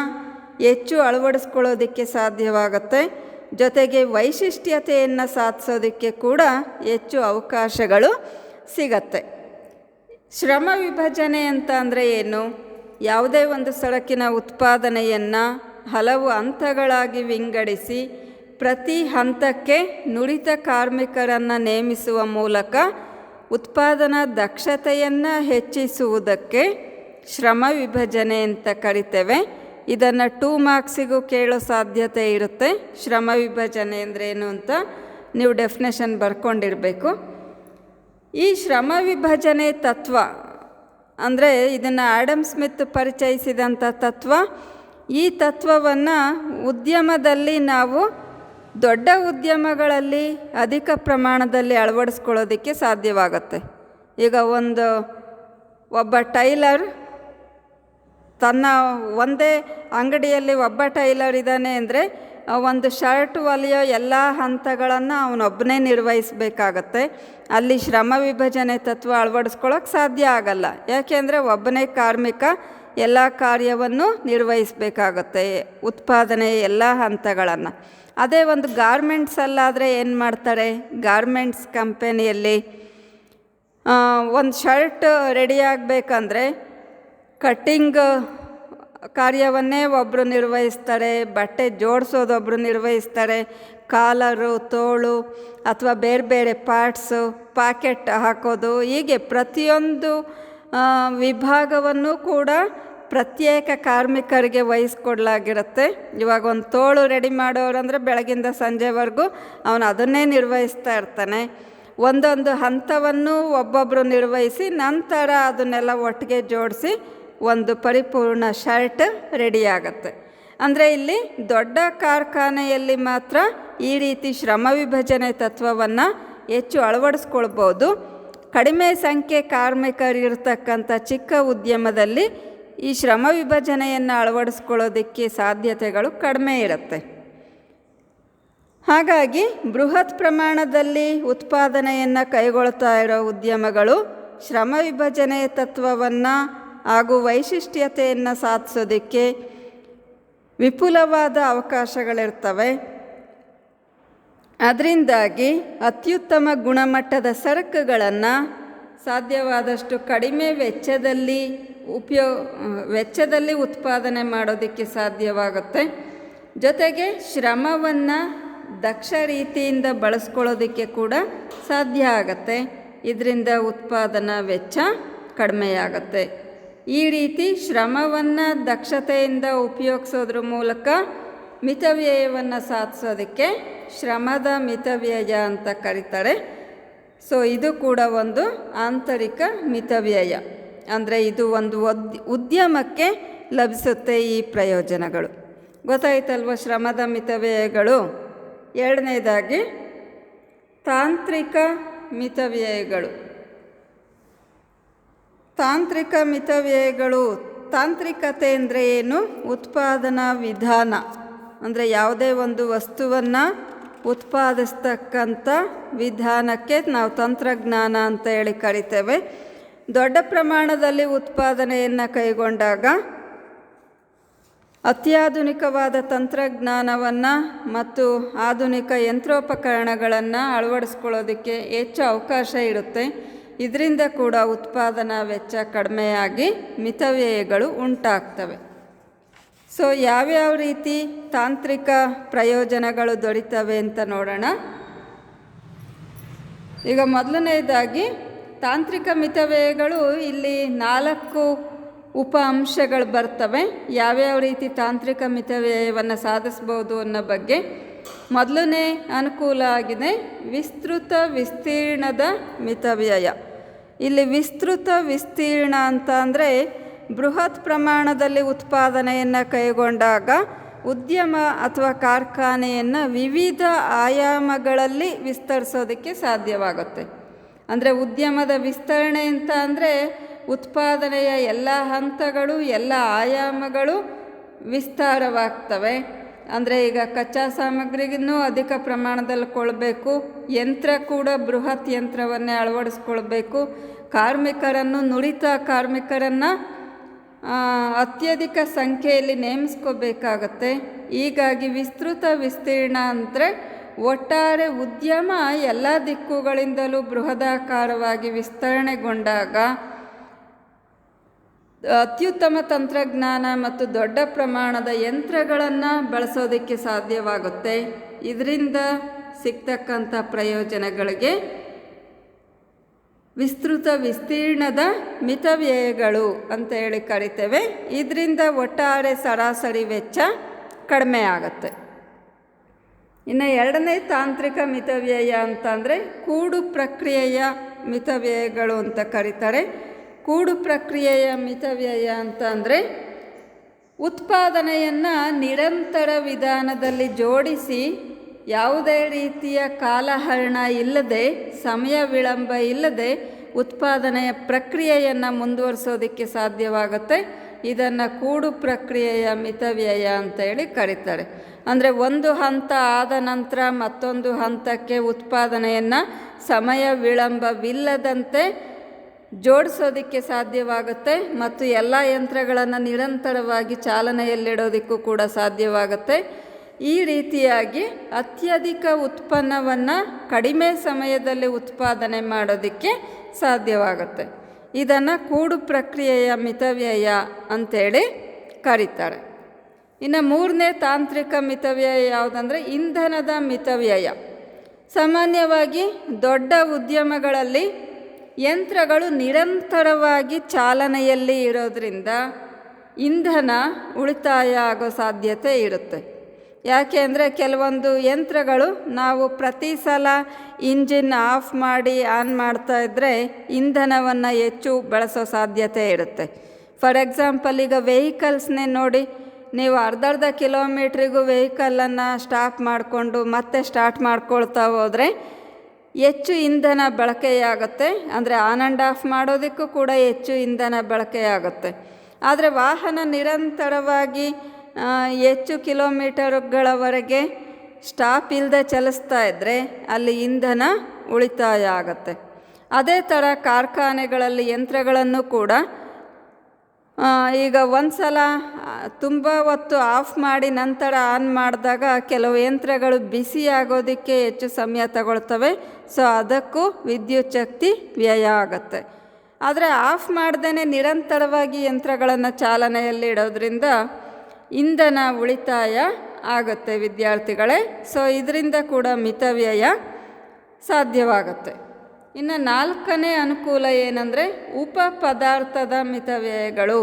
ಹೆಚ್ಚು ಅಳವಡಿಸ್ಕೊಳ್ಳೋದಕ್ಕೆ ಸಾಧ್ಯವಾಗುತ್ತೆ. ಜೊತೆಗೆ ವೈಶಿಷ್ಟ್ಯತೆಯನ್ನು ಸಾಧಿಸೋದಕ್ಕೆ ಕೂಡ ಹೆಚ್ಚು ಅವಕಾಶಗಳು ಸಿಗತ್ತೆ. ಶ್ರಮ ವಿಭಜನೆ ಅಂತ ಅಂದರೆ ಏನು? ಯಾವುದೇ ಒಂದು ಸರಕಿನ ಉತ್ಪಾದನೆಯನ್ನು ಹಲವು ಹಂತಗಳಾಗಿ ವಿಂಗಡಿಸಿ ಪ್ರತಿ ಹಂತಕ್ಕೆ ನುರಿತ ಕಾರ್ಮಿಕರನ್ನು ನೇಮಿಸುವ ಮೂಲಕ ಉತ್ಪಾದನಾ ದಕ್ಷತೆಯನ್ನು ಹೆಚ್ಚಿಸುವುದಕ್ಕೆ ಶ್ರಮ ವಿಭಜನೆ ಅಂತ ಕರಿತೇವೆ. ಇದನ್ನು 2 ಮಾರ್ಕ್ಸಿಗೂ ಕೇಳೋ ಸಾಧ್ಯತೆ ಇರುತ್ತೆ. ಶ್ರಮ ವಿಭಜನೆ ಅಂದರೆ ಏನು ಅಂತ ನೀವು ಡೆಫಿನೇಷನ್ ಬರ್ಕೊಂಡಿರಬೇಕು. ಈ ಶ್ರಮ ವಿಭಜನೆ ತತ್ವ ಅಂದರೆ ಇದನ್ನು ಆಡಮ್ ಸ್ಮಿತ್ ಪರಿಚಯಿಸಿದಂಥ ತತ್ವ. ಈ ತತ್ವವನ್ನು ಉದ್ಯಮದಲ್ಲಿ ನಾವು ದೊಡ್ಡ ಉದ್ಯಮಗಳಲ್ಲಿ ಅಧಿಕ ಪ್ರಮಾಣದಲ್ಲಿ ಅಳವಡಿಸ್ಕೊಳ್ಳೋದಕ್ಕೆ ಸಾಧ್ಯವಾಗುತ್ತೆ. ಈಗ ಒಬ್ಬ ಟೈಲರ್ ತನ್ನ ಒಂದೇ ಅಂಗಡಿಯಲ್ಲಿ ಒಬ್ಬ ಟೈಲರ್ ಇದ್ದಾನೆ ಅಂದರೆ ಒಂದು ಶರ್ಟ್ ಹೊಲಿಯೋ ಎಲ್ಲ ಹಂತಗಳನ್ನು ಅವನೊಬ್ಬನೇ ನಿರ್ವಹಿಸಬೇಕಾಗತ್ತೆ. ಅಲ್ಲಿ ಶ್ರಮ ವಿಭಜನೆ ತತ್ವ ಅಳವಡಿಸ್ಕೊಳ್ಳೋಕೆ ಸಾಧ್ಯ ಆಗಲ್ಲ. ಯಾಕೆಂದರೆ ಒಬ್ಬನೇ ಕಾರ್ಮಿಕ ಎಲ್ಲ ಕಾರ್ಯವನ್ನು ನಿರ್ವಹಿಸಬೇಕಾಗತ್ತೆ, ಉತ್ಪಾದನೆಯ ಎಲ್ಲ ಹಂತಗಳನ್ನು. ಅದೇ ಒಂದು ಗಾರ್ಮೆಂಟ್ಸಲ್ಲಾದರೆ ಏನು ಮಾಡ್ತಾರೆ? ಗಾರ್ಮೆಂಟ್ಸ್ ಕಂಪನಿಯಲ್ಲಿ ಒಂದು ಶರ್ಟ್ ರೆಡಿ ಆಗಬೇಕಂದ್ರೆ ಕಟ್ಟಿಂಗ್ ಕಾರ್ಯವನ್ನೇ ಒಬ್ಬರು ನಿರ್ವಹಿಸ್ತಾರೆ, ಬಟ್ಟೆ ಜೋಡಿಸೋದೊಬ್ಬರು ನಿರ್ವಹಿಸ್ತಾರೆ, ಕಾಲರು, ತೋಳು ಅಥವಾ ಬೇರೆ ಬೇರೆ ಪಾರ್ಟ್ಸು, ಪಾಕೆಟ್ ಹಾಕೋದು, ಹೀಗೆ ಪ್ರತಿಯೊಂದು ವಿಭಾಗವನ್ನು ಕೂಡ ಪ್ರತ್ಯೇಕ ಕಾರ್ಮಿಕರಿಗೆ ವಹಿಸ್ಕೊಡ್ಲಾಗಿರುತ್ತೆ. ಇವಾಗ ಒಂದು ತೋಳು ರೆಡಿ ಮಾಡೋರಂದರೆ ಬೆಳಗಿಂದ ಸಂಜೆವರೆಗೂ ಅವನು ಅದನ್ನೇ ನಿರ್ವಹಿಸ್ತಾ ಇರ್ತಾನೆ. ಒಂದೊಂದು ಹಂತವನ್ನು ಒಬ್ಬೊಬ್ಬರು ನಿರ್ವಹಿಸಿ ನಂತರ ಅದನ್ನೆಲ್ಲ ಒಟ್ಟಿಗೆ ಜೋಡಿಸಿ ಒಂದು ಪರಿಪೂರ್ಣ ಶರ್ಟ್ ರೆಡಿಯಾಗತ್ತೆ. ಅಂದರೆ ಇಲ್ಲಿ ದೊಡ್ಡ ಕಾರ್ಖಾನೆಯಲ್ಲಿ ಮಾತ್ರ ಈ ರೀತಿ ಶ್ರಮ ವಿಭಜನೆ ತತ್ವವನ್ನು ಹೆಚ್ಚು ಅಳವಡಿಸ್ಕೊಳ್ಬೋದು. ಕಡಿಮೆ ಸಂಖ್ಯೆ ಕಾರ್ಮಿಕರಿರ್ತಕ್ಕಂಥ ಚಿಕ್ಕ ಉದ್ಯಮದಲ್ಲಿ ಈ ಶ್ರಮ ವಿಭಜನೆಯನ್ನು ಅಳವಡಿಸ್ಕೊಳ್ಳೋದಕ್ಕೆ ಸಾಧ್ಯತೆಗಳು ಕಡಿಮೆ ಇರುತ್ತೆ. ಹಾಗಾಗಿ ಬೃಹತ್ ಪ್ರಮಾಣದಲ್ಲಿ ಉತ್ಪಾದನೆಯನ್ನು ಕೈಗೊಳ್ತಾ ಇರೋ ಉದ್ಯಮಗಳು ಶ್ರಮ ವಿಭಜನೆ ತತ್ವವನ್ನು ಹಾಗೂ ವೈಶಿಷ್ಟ್ಯತೆಯನ್ನು ಸಾಧಿಸೋದಕ್ಕೆ ವಿಪುಲವಾದ ಅವಕಾಶಗಳಿರ್ತವೆ. ಅದರಿಂದಾಗಿ ಅತ್ಯುತ್ತಮ ಗುಣಮಟ್ಟದ ಸರಕುಗಳನ್ನು ಸಾಧ್ಯವಾದಷ್ಟು ಕಡಿಮೆ ವೆಚ್ಚದಲ್ಲಿ ಉತ್ಪಾದನೆ ಮಾಡೋದಕ್ಕೆ ಸಾಧ್ಯವಾಗುತ್ತೆ. ಜೊತೆಗೆ ಶ್ರಮವನ್ನು ದಕ್ಷ ರೀತಿಯಿಂದ ಬಳಸ್ಕೊಳ್ಳೋದಕ್ಕೆ ಕೂಡ ಸಾಧ್ಯ ಆಗತ್ತೆ. ಇದರಿಂದ ಉತ್ಪಾದನಾ ವೆಚ್ಚ ಕಡಿಮೆಯಾಗತ್ತೆ. ಈ ರೀತಿ ಶ್ರಮವನ್ನು ದಕ್ಷತೆಯಿಂದ ಉಪಯೋಗಿಸೋದ್ರ ಮೂಲಕ ಮಿತವ್ಯಯವನ್ನು ಸಾಧಿಸೋದಕ್ಕೆ ಶ್ರಮದ ಮಿತವ್ಯಯ ಅಂತ ಕರೀತಾರೆ. ಸೊ ಇದು ಕೂಡ ಒಂದು ಆಂತರಿಕ ಮಿತವ್ಯಯ. ಅಂದರೆ ಇದು ಒಂದು ಉದ್ಯಮಕ್ಕೆ ಲಭಿಸುತ್ತೆ ಈ ಪ್ರಯೋಜನಗಳು. ಗೊತ್ತಾಯ್ತಲ್ವ ಶ್ರಮದ ಮಿತವ್ಯಯಗಳು. ಎರಡನೇದಾಗಿ ತಾಂತ್ರಿಕ ಮಿತವ್ಯಯಗಳು. ತಾಂತ್ರಿಕ ಮಿತವ್ಯಯಗಳು, ತಾಂತ್ರಿಕತೆ ಅಂದರೆ ಏನು? ಉತ್ಪಾದನಾ ವಿಧಾನ ಅಂದರೆ ಯಾವುದೇ ಒಂದು ವಸ್ತುವನ್ನು ಉತ್ಪಾದಿಸ್ತಕ್ಕಂಥ ವಿಧಾನಕ್ಕೆ ನಾವು ತಂತ್ರಜ್ಞಾನ ಅಂತ ಹೇಳಿ ಕರಿತೇವೆ. ದೊಡ್ಡ ಪ್ರಮಾಣದಲ್ಲಿ ಉತ್ಪಾದನೆಯನ್ನು ಕೈಗೊಂಡಾಗ ಅತ್ಯಾಧುನಿಕವಾದ ತಂತ್ರಜ್ಞಾನವನ್ನು ಮತ್ತು ಆಧುನಿಕ ಯಂತ್ರೋಪಕರಣಗಳನ್ನು ಅಳವಡಿಸ್ಕೊಳ್ಳೋದಕ್ಕೆ ಹೆಚ್ಚು ಅವಕಾಶ ಇರುತ್ತೆ. ಇದರಿಂದ ಕೂಡ ಉತ್ಪಾದನಾ ವೆಚ್ಚ ಕಡಿಮೆಯಾಗಿ ಮಿತವ್ಯಯಗಳು ಉಂಟಾಗ್ತವೆ. ಸೊ ಯಾವ್ಯಾವ ರೀತಿ ತಾಂತ್ರಿಕ ಪ್ರಯೋಜನಗಳು ದೊರೀತವೆ ಅಂತ ನೋಡೋಣ. ಈಗ ಮೊದಲನೇದಾಗಿ ತಾಂತ್ರಿಕ ಮಿತವ್ಯಯಗಳು ಇಲ್ಲಿ 4 ಉಪ ಅಂಶಗಳು ಬರ್ತವೆ. ಯಾವ್ಯಾವ ರೀತಿ ತಾಂತ್ರಿಕ ಮಿತವ್ಯಯವನ್ನು ಸಾಧಿಸ್ಬೋದು ಅನ್ನೋ ಬಗ್ಗೆ. ಮೊದಲನೇ ಅನುಕೂಲ ಆಗಿದೆ ವಿಸ್ತೃತ ವಿಸ್ತೀರ್ಣದ ಮಿತವ್ಯಯ. ಇಲ್ಲಿ ವಿಸ್ತೃತ ವಿಸ್ತೀರ್ಣ ಅಂತ ಅಂದರೆ ಬೃಹತ್ ಪ್ರಮಾಣದಲ್ಲಿ ಉತ್ಪಾದನೆಯನ್ನು ಕೈಗೊಂಡಾಗ ಉದ್ಯಮ ಅಥವಾ ಕಾರ್ಖಾನೆಯನ್ನು ವಿವಿಧ ಆಯಾಮಗಳಲ್ಲಿ ವಿಸ್ತರಿಸೋದಕ್ಕೆ ಸಾಧ್ಯವಾಗುತ್ತೆ. ಅಂದರೆ ಉದ್ಯಮದ ವಿಸ್ತರಣೆ ಅಂತ ಅಂದರೆ ಉತ್ಪಾದನೆಯ ಎಲ್ಲ ಹಂತಗಳು, ಎಲ್ಲ ಆಯಾಮಗಳು ವಿಸ್ತಾರವಾಗ್ತವೆ. ಅಂದರೆ ಈಗ ಕಚ್ಚಾ ಸಾಮಗ್ರಿಗಿನ್ನೂ ಅಧಿಕ ಪ್ರಮಾಣದಲ್ಲಿ ಕೊಡಬೇಕು, ಯಂತ್ರ ಕೂಡ ಬೃಹತ್ ಯಂತ್ರವನ್ನೇ ಅಳವಡಿಸ್ಕೊಳ್ಬೇಕು, ಕಾರ್ಮಿಕರನ್ನು ನುರಿತ ಕಾರ್ಮಿಕರನ್ನು ಅತ್ಯಧಿಕ ಸಂಖ್ಯೆಯಲ್ಲಿ ನೇಮಿಸ್ಕೋಬೇಕಾಗತ್ತೆ. ಹೀಗಾಗಿ ವಿಸ್ತೃತ ವಿಸ್ತೀರ್ಣ ಅಂದರೆ ಒಟ್ಟಾರೆ ಉದ್ಯಮ ಎಲ್ಲ ದಿಕ್ಕುಗಳಿಂದಲೂ ಬೃಹದಾಕಾರವಾಗಿ ವಿಸ್ತರಣೆಗೊಂಡಾಗ ಅತ್ಯುತ್ತಮ ತಂತ್ರಜ್ಞಾನ ಮತ್ತು ದೊಡ್ಡ ಪ್ರಮಾಣದ ಯಂತ್ರಗಳನ್ನು ಬಳಸೋದಕ್ಕೆ ಸಾಧ್ಯವಾಗುತ್ತೆ. ಇದರಿಂದ ಸಿಗ್ತಕ್ಕಂಥ ಪ್ರಯೋಜನಗಳಿಗೆ ವಿಸ್ತೃತ ವಿಸ್ತೀರ್ಣದ ಮಿತವ್ಯಯಗಳು ಅಂತ ಹೇಳಿ ಕರಿತೇವೆ. ಇದರಿಂದ ಒಟ್ಟಾರೆ ಸರಾಸರಿ ವೆಚ್ಚ ಕಡಿಮೆ ಆಗುತ್ತೆ. ಇನ್ನು ಎರಡನೇ ತಾಂತ್ರಿಕ ಮಿತವ್ಯಯ ಅಂತಂದರೆ ಕೂಡು ಪ್ರಕ್ರಿಯೆಯ ಮಿತವ್ಯಯಗಳು ಅಂತ ಕರೀತಾರೆ. ಕೂಡು ಪ್ರಕ್ರಿಯೆಯ ಮಿತವ್ಯಯ ಅಂತಂದರೆ ಉತ್ಪಾದನೆಯನ್ನು ನಿರಂತರ ವಿಧಾನದಲ್ಲಿ ಜೋಡಿಸಿ ಯಾವುದೇ ರೀತಿಯ ಕಾಲಹರಣ ಇಲ್ಲದೆ, ಸಮಯ ವಿಳಂಬ ಇಲ್ಲದೆ ಉತ್ಪಾದನೆಯ ಪ್ರಕ್ರಿಯೆಯನ್ನು ಮುಂದುವರಿಸೋದಕ್ಕೆ ಸಾಧ್ಯವಾಗುತ್ತೆ. ಇದನ್ನು ಕೂಡು ಪ್ರಕ್ರಿಯೆಯ ಮಿತವ್ಯಯ ಅಂತೇಳಿ ಕರೀತಾರೆ. ಅಂದರೆ ಒಂದು ಹಂತ ಆದ ನಂತರ ಮತ್ತೊಂದು ಹಂತಕ್ಕೆ ಉತ್ಪಾದನೆಯನ್ನು ಸಮಯ ವಿಳಂಬವಿಲ್ಲದಂತೆ ಜೋಡಿಸೋದಕ್ಕೆ ಸಾಧ್ಯವಾಗುತ್ತೆ ಮತ್ತು ಎಲ್ಲ ಯಂತ್ರಗಳನ್ನು ನಿರಂತರವಾಗಿ ಚಾಲನೆಯಲ್ಲಿಡೋದಕ್ಕೂ ಕೂಡ ಸಾಧ್ಯವಾಗುತ್ತೆ. ಈ ರೀತಿಯಾಗಿ ಅತ್ಯಧಿಕ ಉತ್ಪನ್ನವನ್ನು ಕಡಿಮೆ ಸಮಯದಲ್ಲಿ ಉತ್ಪಾದನೆ ಮಾಡೋದಕ್ಕೆ ಸಾಧ್ಯವಾಗುತ್ತೆ. ಇದನ್ನು ಕೂಡು ಪ್ರಕ್ರಿಯೆಯ ಮಿತವ್ಯಯ ಅಂತೇಳಿ ಕರೀತಾರೆ. ಇನ್ನು ಮೂರನೇ ತಾಂತ್ರಿಕ ಮಿತವ್ಯಯ ಯಾವುದಂದರೆ ಇಂಧನದ ಮಿತವ್ಯಯ. ಸಾಮಾನ್ಯವಾಗಿ ದೊಡ್ಡ ಉದ್ಯಮಗಳಲ್ಲಿ ಯಂತ್ರಗಳು ನಿರಂತರವಾಗಿ ಚಾಲನೆಯಲ್ಲಿ ಇರೋದರಿಂದ ಇಂಧನ ಉಳಿತಾಯ ಆಗೋ ಸಾಧ್ಯತೆ ಇರುತ್ತೆ. ಯಾಕೆ ಅಂದರೆ ಕೆಲವೊಂದು ಯಂತ್ರಗಳು ನಾವು ಪ್ರತಿ ಸಲ ಇಂಜಿನ್ ಆಫ್ ಮಾಡಿ ಆನ್ ಮಾಡ್ತಾ ಇದ್ದರೆ ಇಂಧನವನ್ನು ಹೆಚ್ಚು ಬಳಸೋ ಸಾಧ್ಯತೆ ಇರುತ್ತೆ. ಫಾರ್ ಎಕ್ಸಾಂಪಲ್, ಈಗ ವೆಹಿಕಲ್ಸ್ನೇ ನೋಡಿ, ನೀವು ಅರ್ಧರ್ಧ ಕಿಲೋಮೀಟ್ರಿಗೂ ವೆಹಿಕಲನ್ನು ಸ್ಟಾಪ್ ಮಾಡಿಕೊಂಡು ಮತ್ತೆ ಸ್ಟಾರ್ಟ್ ಮಾಡ್ಕೊಳ್ತಾ ಹೋದರೆ ಹೆಚ್ಚು ಇಂಧನ ಬಳಕೆಯಾಗುತ್ತೆ. ಅಂದರೆ ಆನ್ ಆ್ಯಂಡ್ ಆಫ್ ಮಾಡೋದಕ್ಕೂ ಕೂಡ ಹೆಚ್ಚು ಇಂಧನ ಬಳಕೆಯಾಗುತ್ತೆ. ಆದರೆ ವಾಹನ ನಿರಂತರವಾಗಿ ಹೆಚ್ಚು ಕಿಲೋಮೀಟರ್ಗಳವರೆಗೆ ಸ್ಟಾಪ್ ಇಲ್ಲದೆ ಚಲಿಸ್ತಾ ಇದ್ದರೆ ಅಲ್ಲಿ ಇಂಧನ ಉಳಿತಾಯ ಆಗುತ್ತೆ. ಅದೇ ಥರ ಕಾರ್ಖಾನೆಗಳಲ್ಲಿ ಯಂತ್ರಗಳನ್ನು ಕೂಡ ಈಗ ಒಂದು ಸಲ ತುಂಬ ಹೊತ್ತು ಆಫ್ ಮಾಡಿ ನಂತರ ಆನ್ ಮಾಡಿದಾಗ ಕೆಲವು ಯಂತ್ರಗಳು ಬಿಸಿ ಆಗೋದಕ್ಕೆ ಹೆಚ್ಚು ಸಮಯ ತಗೊಳ್ತವೆ. ಸೊ ಅದಕ್ಕೂ ವಿದ್ಯುತ್ ಶಕ್ತಿ ವ್ಯಯ ಆಗುತ್ತೆ. ಆದರೆ ಆಫ್ ಮಾಡ್ದೇ ನಿರಂತರವಾಗಿ ಯಂತ್ರಗಳನ್ನು ಚಾಲನೆಯಲ್ಲಿ ಇಡೋದ್ರಿಂದ ಇಂಧನ ಉಳಿತಾಯ ಆಗುತ್ತೆ ವಿದ್ಯಾರ್ಥಿಗಳೇ. ಸೊ ಇದರಿಂದ ಕೂಡ ಮಿತವ್ಯಯ ಸಾಧ್ಯವಾಗುತ್ತೆ. ಇನ್ನು ನಾಲ್ಕನೇ ಅನುಕೂಲ ಏನಂದರೆ ಉಪ ಪದಾರ್ಥದ ಮಿತವ್ಯಯಗಳು.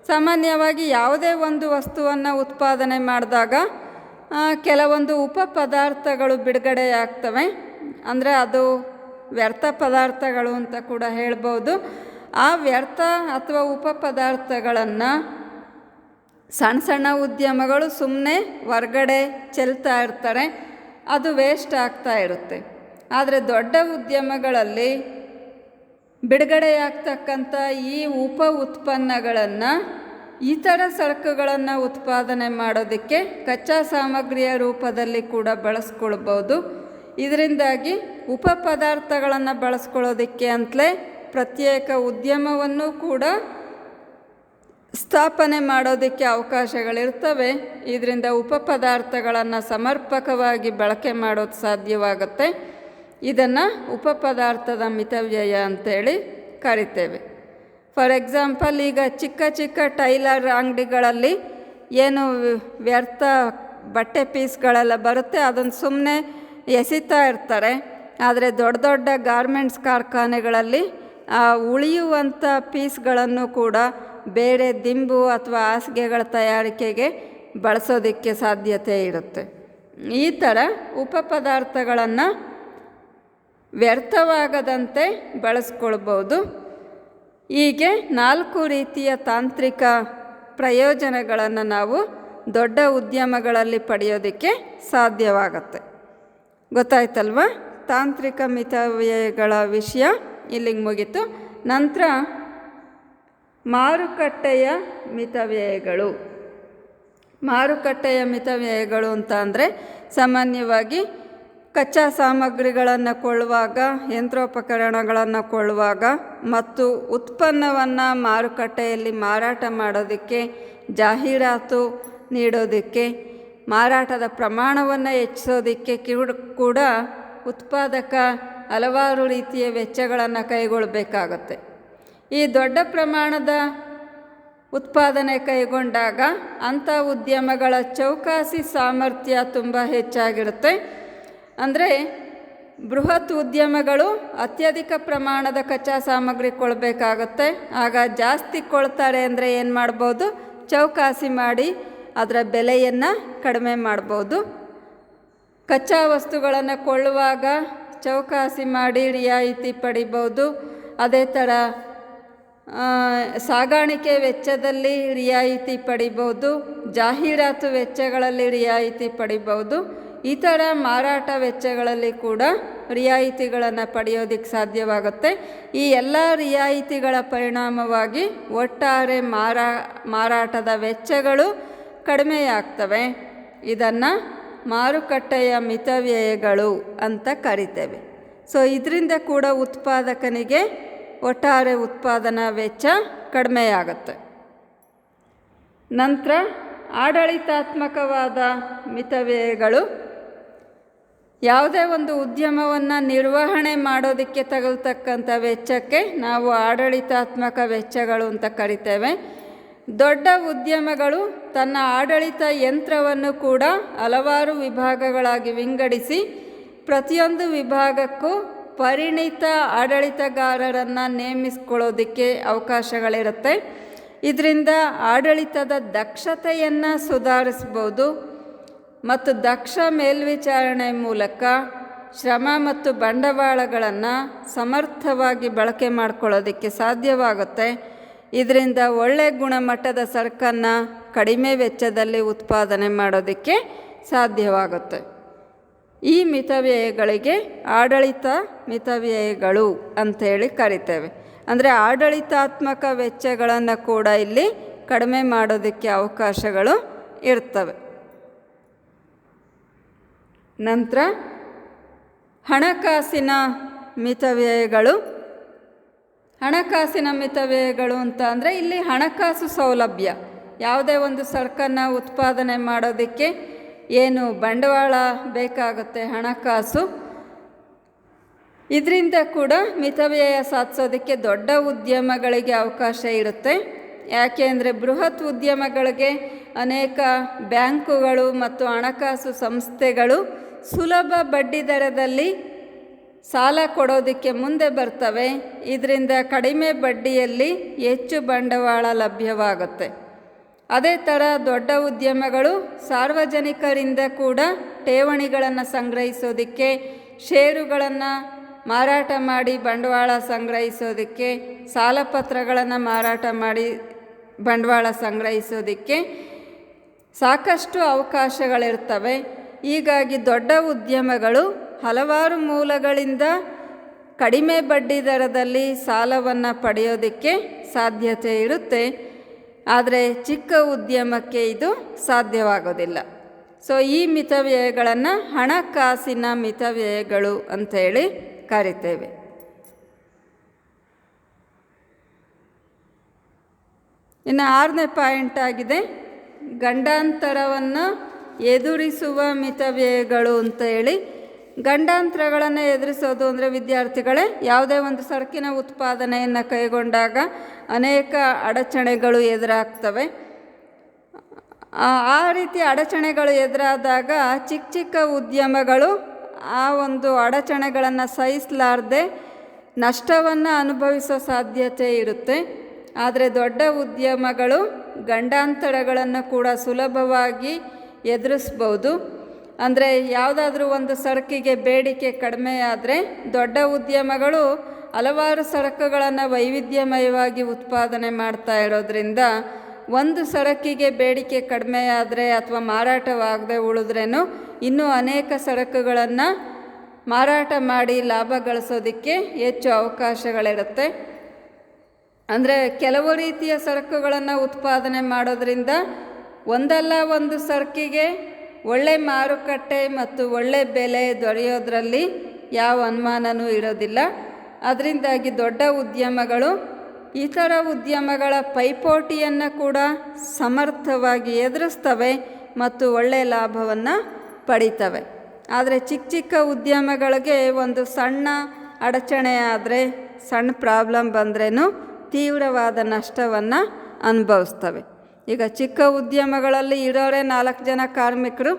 ಸಾಮಾನ್ಯವಾಗಿ ಯಾವುದೇ ಒಂದು ವಸ್ತುವನ್ನು ಉತ್ಪಾದನೆ ಮಾಡಿದಾಗ ಕೆಲವೊಂದು ಉಪ ಪದಾರ್ಥಗಳು ಬಿಡುಗಡೆಯಾಗ್ತವೆ. ಅಂದರೆ ಅದು ವ್ಯರ್ಥ ಪದಾರ್ಥಗಳು ಅಂತ ಕೂಡ ಹೇಳ್ಬೋದು. ಆ ವ್ಯರ್ಥ ಅಥವಾ ಉಪ ಪದಾರ್ಥಗಳನ್ನು ಸಣ್ಣ ಸಣ್ಣ ಉದ್ಯಮಗಳು ಸುಮ್ಮನೆ ಹೊರ್ಗಡೆ ಚೆಲ್ತಾ ಇರ್ತಾರೆ, ಅದು ವೇಸ್ಟ್ ಆಗ್ತಾ ಇರುತ್ತೆ. ಆದರೆ ದೊಡ್ಡ ಉದ್ಯಮಗಳಲ್ಲಿ ಬಿಡುಗಡೆಯಾಗ್ತಕ್ಕಂಥ ಈ ಉಪ ಉತ್ಪನ್ನಗಳನ್ನು ಇತರ ಸರಕುಗಳನ್ನು ಉತ್ಪಾದನೆ ಮಾಡೋದಕ್ಕೆ ಕಚ್ಚಾ ಸಾಮಗ್ರಿಯ ರೂಪದಲ್ಲಿ ಕೂಡ ಬಳಸ್ಕೊಳ್ಬೋದು. ಇದರಿಂದಾಗಿ ಉಪ ಪದಾರ್ಥಗಳನ್ನು ಬಳಸ್ಕೊಳ್ಳೋದಕ್ಕೆ ಅಂತಲೇ ಪ್ರತ್ಯೇಕ ಉದ್ಯಮವನ್ನು ಕೂಡ ಸ್ಥಾಪನೆ ಮಾಡೋದಕ್ಕೆ ಅವಕಾಶಗಳಿರ್ತವೆ. ಇದರಿಂದ ಉಪ ಪದಾರ್ಥಗಳನ್ನು ಸಮರ್ಪಕವಾಗಿ ಬಳಕೆ ಮಾಡೋದು ಸಾಧ್ಯವಾಗುತ್ತೆ. ಇದನ್ನು ಉಪ ಪದಾರ್ಥದ ಮಿತವ್ಯಯ ಅಂತೇಳಿ ಕರಿತೇವೆ. ಫಾರ್ ಎಕ್ಸಾಂಪಲ್, ಈಗ ಚಿಕ್ಕ ಚಿಕ್ಕ ಟೈಲರ್ ಅಂಗಡಿಗಳಲ್ಲಿ ಏನು ವ್ಯರ್ಥ ಬಟ್ಟೆ ಪೀಸ್ಗಳೆಲ್ಲ ಬರುತ್ತೆ, ಅದನ್ನು ಸುಮ್ಮನೆ ಎಸಿತಾ ಇರ್ತಾರೆ. ಆದರೆ ದೊಡ್ಡ ದೊಡ್ಡ ಗಾರ್ಮೆಂಟ್ಸ್ ಕಾರ್ಖಾನೆಗಳಲ್ಲಿ ಆ ಉಳಿಯುವಂಥ ಪೀಸ್ಗಳನ್ನು ಕೂಡ ಬೇರೆ ದಿಂಬು ಅಥವಾ ಹಾಸಿಗೆಗಳ ತಯಾರಿಕೆಗೆ ಬಳಸೋದಕ್ಕೆ ಸಾಧ್ಯತೆ ಇರುತ್ತೆ. ಈ ಥರ ಉಪ ಪದಾರ್ಥಗಳನ್ನು ವ್ಯರ್ಥವಾಗದಂತೆ ಬಳಸ್ಕೊಳ್ಬೋದು. ಹೀಗೆ 4 ರೀತಿಯ ತಾಂತ್ರಿಕ ಪ್ರಯೋಜನಗಳನ್ನು ನಾವು ದೊಡ್ಡ ಉದ್ಯಮಗಳಲ್ಲಿ ಪಡೆಯೋದಕ್ಕೆ ಸಾಧ್ಯವಾಗತ್ತೆ. ಗೊತ್ತಾಯ್ತಲ್ವ? ತಾಂತ್ರಿಕ ಮಿತವ್ಯಯಗಳ ವಿಷಯ ಇಲ್ಲಿಗೆ ಮುಗೀತು. ನಂತರ ಮಾರುಕಟ್ಟೆಯ ಮಿತವ್ಯಯಗಳು. ಮಾರುಕಟ್ಟೆಯ ಮಿತವ್ಯಯಗಳು ಅಂತ ಅಂದರೆ ಸಾಮಾನ್ಯವಾಗಿ ಕಚ್ಚಾ ಸಾಮಗ್ರಿಗಳನ್ನು ಕೊಳ್ಳುವಾಗ, ಯಂತ್ರೋಪಕರಣಗಳನ್ನು ಕೊಳ್ಳುವಾಗ ಮತ್ತು ಉತ್ಪನ್ನವನ್ನು ಮಾರುಕಟ್ಟೆಯಲ್ಲಿ ಮಾರಾಟ ಮಾಡೋದಕ್ಕೆ, ಜಾಹೀರಾತು ನೀಡೋದಕ್ಕೆ, ಮಾರಾಟದ ಪ್ರಮಾಣವನ್ನು ಹೆಚ್ಚಿಸೋದಕ್ಕೆ ಕೂಡ ಉತ್ಪಾದಕ ಹಲವಾರು ರೀತಿಯ ವೆಚ್ಚಗಳನ್ನು ಕೈಗೊಳ್ಳಬೇಕಾಗತ್ತೆ. ಈ ದೊಡ್ಡ ಪ್ರಮಾಣದ ಉತ್ಪಾದನೆ ಕೈಗೊಂಡಾಗ ಅಂಥ ಉದ್ಯಮಗಳ ಚೌಕಾಸಿ ಸಾಮರ್ಥ್ಯ ತುಂಬ ಹೆಚ್ಚಾಗಿರುತ್ತೆ. ಅಂದರೆ ಬೃಹತ್ ಉದ್ಯಮಗಳು ಅತ್ಯಧಿಕ ಪ್ರಮಾಣದ ಕಚ್ಚಾ ಸಾಮಗ್ರಿ ಕೊಡಬೇಕಾಗತ್ತೆ. ಆಗ ಜಾಸ್ತಿ ಕೊಳ್ತಾರೆ ಅಂದರೆ ಏನು ಮಾಡ್ಬೋದು? ಚೌಕಾಸಿ ಮಾಡಿ ಅದರ ಬೆಲೆಯನ್ನು ಕಡಿಮೆ ಮಾಡ್ಬೋದು. ಕಚ್ಚಾ ವಸ್ತುಗಳನ್ನು ಕೊಳ್ಳುವಾಗ ಚೌಕಾಸಿ ಮಾಡಿ ರಿಯಾಯಿತಿ ಪಡಿಬೋದು. ಅದೇ ಥರ ಸಾಗಾಣಿಕೆ ವೆಚ್ಚದಲ್ಲಿ ರಿಯಾಯಿತಿ ಪಡಿಬೋದು, ಜಾಹೀರಾತು ವೆಚ್ಚಗಳಲ್ಲಿ ರಿಯಾಯಿತಿ ಪಡಿಬೋದು. ಇತರ ಮಾರಾಟ ವೆಚ್ಚಗಳಲ್ಲಿ ಕೂಡ ರಿಯಾಯಿತಿಗಳನ್ನು ಪಡೆಯೋದಕ್ಕೆ ಸಾಧ್ಯವಾಗುತ್ತೆ. ಈ ಎಲ್ಲ ರಿಯಾಯಿತಿಗಳ ಪರಿಣಾಮವಾಗಿ ಒಟ್ಟಾರೆ ಮಾರಾಟದ ವೆಚ್ಚಗಳು ಕಡಿಮೆಯಾಗ್ತವೆ. ಇದನ್ನು ಮಾರುಕಟ್ಟೆಯ ಮಿತವ್ಯಯಗಳು ಅಂತ ಕರಿತೇವೆ. ಸೊ ಇದರಿಂದ ಕೂಡ ಉತ್ಪಾದಕನಿಗೆ ಒಟ್ಟಾರೆ ಉತ್ಪಾದನಾ ವೆಚ್ಚ ಕಡಿಮೆಯಾಗುತ್ತೆ. ನಂತರ ಆಡಳಿತಾತ್ಮಕವಾದ ಮಿತವ್ಯಯಗಳು. ಯಾವುದೇ ಒಂದು ಉದ್ಯಮವನ್ನು ನಿರ್ವಹಣೆ ಮಾಡೋದಕ್ಕೆ ತಗಲ್ತಕ್ಕಂಥ ವೆಚ್ಚಕ್ಕೆ ನಾವು ಆಡಳಿತಾತ್ಮಕ ವೆಚ್ಚಗಳು ಅಂತ ಕರಿತೇವೆ. ದೊಡ್ಡ ಉದ್ಯಮಗಳು ತನ್ನ ಆಡಳಿತ ಯಂತ್ರವನ್ನು ಕೂಡ ಹಲವಾರು ವಿಭಾಗಗಳಾಗಿ ವಿಂಗಡಿಸಿ ಪ್ರತಿಯೊಂದು ವಿಭಾಗಕ್ಕೂ ಪರಿಣಿತ ಆಡಳಿತಗಾರರನ್ನು ನೇಮಿಸಿಕೊಳ್ಳೋದಕ್ಕೆ ಅವಕಾಶಗಳಿರುತ್ತೆ. ಇದರಿಂದ ಆಡಳಿತದ ದಕ್ಷತೆಯನ್ನು ಸುಧಾರಿಸ್ಬೋದು ಮತ್ತು ದಕ್ಷ ಮೇಲ್ವಿಚಾರಣೆ ಮೂಲಕ ಶ್ರಮ ಮತ್ತು ಬಂಡವಾಳಗಳನ್ನು ಸಮರ್ಥವಾಗಿ ಬಳಕೆ ಮಾಡ್ಕೊಳ್ಳೋದಕ್ಕೆ ಸಾಧ್ಯವಾಗುತ್ತೆ. ಇದರಿಂದ ಒಳ್ಳೆಯ ಗುಣಮಟ್ಟದ ಸರಕನ್ನು ಕಡಿಮೆ ವೆಚ್ಚದಲ್ಲಿ ಉತ್ಪಾದನೆ ಮಾಡೋದಕ್ಕೆ ಸಾಧ್ಯವಾಗುತ್ತೆ. ಈ ಮಿತವ್ಯಯಗಳಿಗೆ ಆಡಳಿತ ಮಿತವ್ಯಯಗಳು ಅಂಥೇಳಿ ಕರಿತೇವೆ. ಅಂದರೆ ಆಡಳಿತಾತ್ಮಕ ವೆಚ್ಚಗಳನ್ನು ಕೂಡ ಇಲ್ಲಿ ಕಡಿಮೆ ಮಾಡೋದಕ್ಕೆ ಅವಕಾಶಗಳು ಇರ್ತವೆ. ನಂತರ ಹಣಕಾಸಿನ ಮಿತವ್ಯಯಗಳು. ಹಣಕಾಸಿನ ಮಿತವ್ಯಯಗಳು ಅಂತ ಅಂದರೆ ಇಲ್ಲಿ ಹಣಕಾಸು ಸೌಲಭ್ಯ, ಯಾವುದೇ ಒಂದು ಸರಕನ್ನು ಉತ್ಪಾದನೆ ಮಾಡೋದಕ್ಕೆ ಏನು ಬಂಡವಾಳ ಬೇಕಾಗುತ್ತೆ, ಹಣಕಾಸು, ಇದರಿಂದ ಕೂಡ ಮಿತವ್ಯಯ ಸಾಧಿಸೋದಕ್ಕೆ ದೊಡ್ಡ ಉದ್ಯಮಗಳಿಗೆ ಅವಕಾಶ ಇರುತ್ತೆ. ಯಾಕೆ ಅಂದರೆ ಬೃಹತ್ ಉದ್ಯಮಗಳಿಗೆ ಅನೇಕ ಬ್ಯಾಂಕುಗಳು ಮತ್ತು ಹಣಕಾಸು ಸಂಸ್ಥೆಗಳು ಸುಲಭ ಬಡ್ಡಿ ದರದಲ್ಲಿ ಸಾಲ ಕೊಡೋದಕ್ಕೆ ಮುಂದೆ ಬರ್ತವೆ. ಇದರಿಂದ ಕಡಿಮೆ ಬಡ್ಡಿಯಲ್ಲಿ ಹೆಚ್ಚು ಬಂಡವಾಳ ಲಭ್ಯವಾಗುತ್ತೆ. ಅದೇ ಥರ ದೊಡ್ಡ ಉದ್ಯಮಗಳು ಸಾರ್ವಜನಿಕರಿಂದ ಕೂಡ ಠೇವಣಿಗಳನ್ನು ಸಂಗ್ರಹಿಸೋದಕ್ಕೆ, ಷೇರುಗಳನ್ನು ಮಾರಾಟ ಮಾಡಿ ಬಂಡವಾಳ ಸಂಗ್ರಹಿಸೋದಕ್ಕೆ, ಸಾಲಪತ್ರಗಳನ್ನು ಮಾರಾಟ ಮಾಡಿ ಬಂಡವಾಳ ಸಂಗ್ರಹಿಸೋದಕ್ಕೆ ಸಾಕಷ್ಟು ಅವಕಾಶಗಳಿರ್ತವೆ. ಹೀಗಾಗಿ ದೊಡ್ಡ ಉದ್ಯಮಗಳು ಹಲವಾರು ಮೂಲಗಳಿಂದ ಕಡಿಮೆ ಬಡ್ಡಿ ದರದಲ್ಲಿ ಸಾಲವನ್ನು ಪಡೆಯೋದಕ್ಕೆ ಸಾಧ್ಯತೆ ಇರುತ್ತೆ. ಆದರೆ ಚಿಕ್ಕ ಉದ್ಯಮಕ್ಕೆ ಇದು ಸಾಧ್ಯವಾಗೋದಿಲ್ಲ. ಸೊ ಈ ಮಿತವ್ಯಯಗಳನ್ನು ಹಣಕಾಸಿನ ಮಿತವ್ಯಯಗಳು ಅಂಥೇಳಿ ಕರಿತೇವೆ. ಇನ್ನು 6ನೇ ಪಾಯಿಂಟ್ ಆಗಿದೆ ಗಂಡಾಂತರವನ್ನು ಎದುರಿಸುವ ಮಿತವ್ಯಯಗಳು ಅಂತ ಹೇಳಿ. ಗಂಡಾಂತರಗಳನ್ನು ಎದುರಿಸೋದು ಅಂದರೆ ವಿದ್ಯಾರ್ಥಿಗಳೇ, ಯಾವುದೇ ಒಂದು ಸರಕಿನ ಉತ್ಪಾದನೆಯನ್ನು ಕೈಗೊಂಡಾಗ ಅನೇಕ ಅಡಚಣೆಗಳು ಎದುರಾಗ್ತವೆ. ಆ ರೀತಿ ಅಡಚಣೆಗಳು ಎದುರಾದಾಗ ಚಿಕ್ಕ ಚಿಕ್ಕ ಉದ್ಯಮಗಳು ಆ ಒಂದು ಅಡಚಣೆಗಳನ್ನು ಸಹಿಸಲಾರದೆ ನಷ್ಟವನ್ನು ಅನುಭವಿಸೋ ಸಾಧ್ಯತೆ ಇರುತ್ತೆ. ಆದರೆ ದೊಡ್ಡ ಉದ್ಯಮಗಳು ಗಂಡಾಂತರಗಳನ್ನು ಕೂಡ ಸುಲಭವಾಗಿ ಎದುರಿಸ್ಬೋದು. ಅಂದರೆ ಯಾವುದಾದ್ರೂ ಒಂದು ಸರಕಿಗೆ ಬೇಡಿಕೆ ಕಡಿಮೆ ಆದರೆ ದೊಡ್ಡ ಉದ್ಯಮಗಳು ಹಲವಾರು ಸರಕುಗಳನ್ನು ವೈವಿಧ್ಯಮಯವಾಗಿ ಉತ್ಪಾದನೆ ಮಾಡ್ತಾ ಇರೋದ್ರಿಂದ ಒಂದು ಸರಕಿಗೆ ಬೇಡಿಕೆ ಕಡಿಮೆ ಆದರೆ ಅಥವಾ ಮಾರಾಟವಾಗದೆ ಉಳಿದ್ರೇನು ಇನ್ನೂ ಅನೇಕ ಸರಕುಗಳನ್ನು ಮಾರಾಟ ಮಾಡಿ ಲಾಭ ಗಳಿಸೋದಕ್ಕೆ ಹೆಚ್ಚು ಅವಕಾಶಗಳಿರುತ್ತೆ. ಅಂದರೆ ಕೆಲವು ರೀತಿಯ ಸರಕುಗಳನ್ನು ಉತ್ಪಾದನೆ ಮಾಡೋದ್ರಿಂದ ಒಂದಲ್ಲ ಒಂದು ಸರಕಿಗೆ ಒಳ್ಳೆ ಮಾರುಕಟ್ಟೆ ಮತ್ತು ಒಳ್ಳೆ ಬೆಲೆ ದೊರೆಯೋದ್ರಲ್ಲಿ ಯಾವ ಅನುಮಾನವೂ ಇರೋದಿಲ್ಲ. ಅದರಿಂದಾಗಿ ದೊಡ್ಡ ಉದ್ಯಮಗಳು ಇತರ ಉದ್ಯಮಗಳ ಪೈಪೋಟಿಯನ್ನು ಕೂಡ ಸಮರ್ಥವಾಗಿ ಎದುರಿಸ್ತವೆ ಮತ್ತು ಒಳ್ಳೆಯ ಲಾಭವನ್ನು ಪಡಿತವೆ. ಆದರೆ ಚಿಕ್ಕ ಚಿಕ್ಕ ಉದ್ಯಮಗಳಿಗೆ ಒಂದು ಸಣ್ಣ ಅಡಚಣೆ ಆದರೆ, ಸಣ್ಣ ಪ್ರಾಬ್ಲಮ್ ಬಂದ್ರೂ ತೀವ್ರವಾದ ನಷ್ಟವನ್ನು ಅನುಭವಿಸ್ತವೆ. ಈಗ ಚಿಕ್ಕ ಉದ್ಯಮಗಳಲ್ಲಿ ಇರೋರೇ 4 ಜನ ಕಾರ್ಮಿಕರು.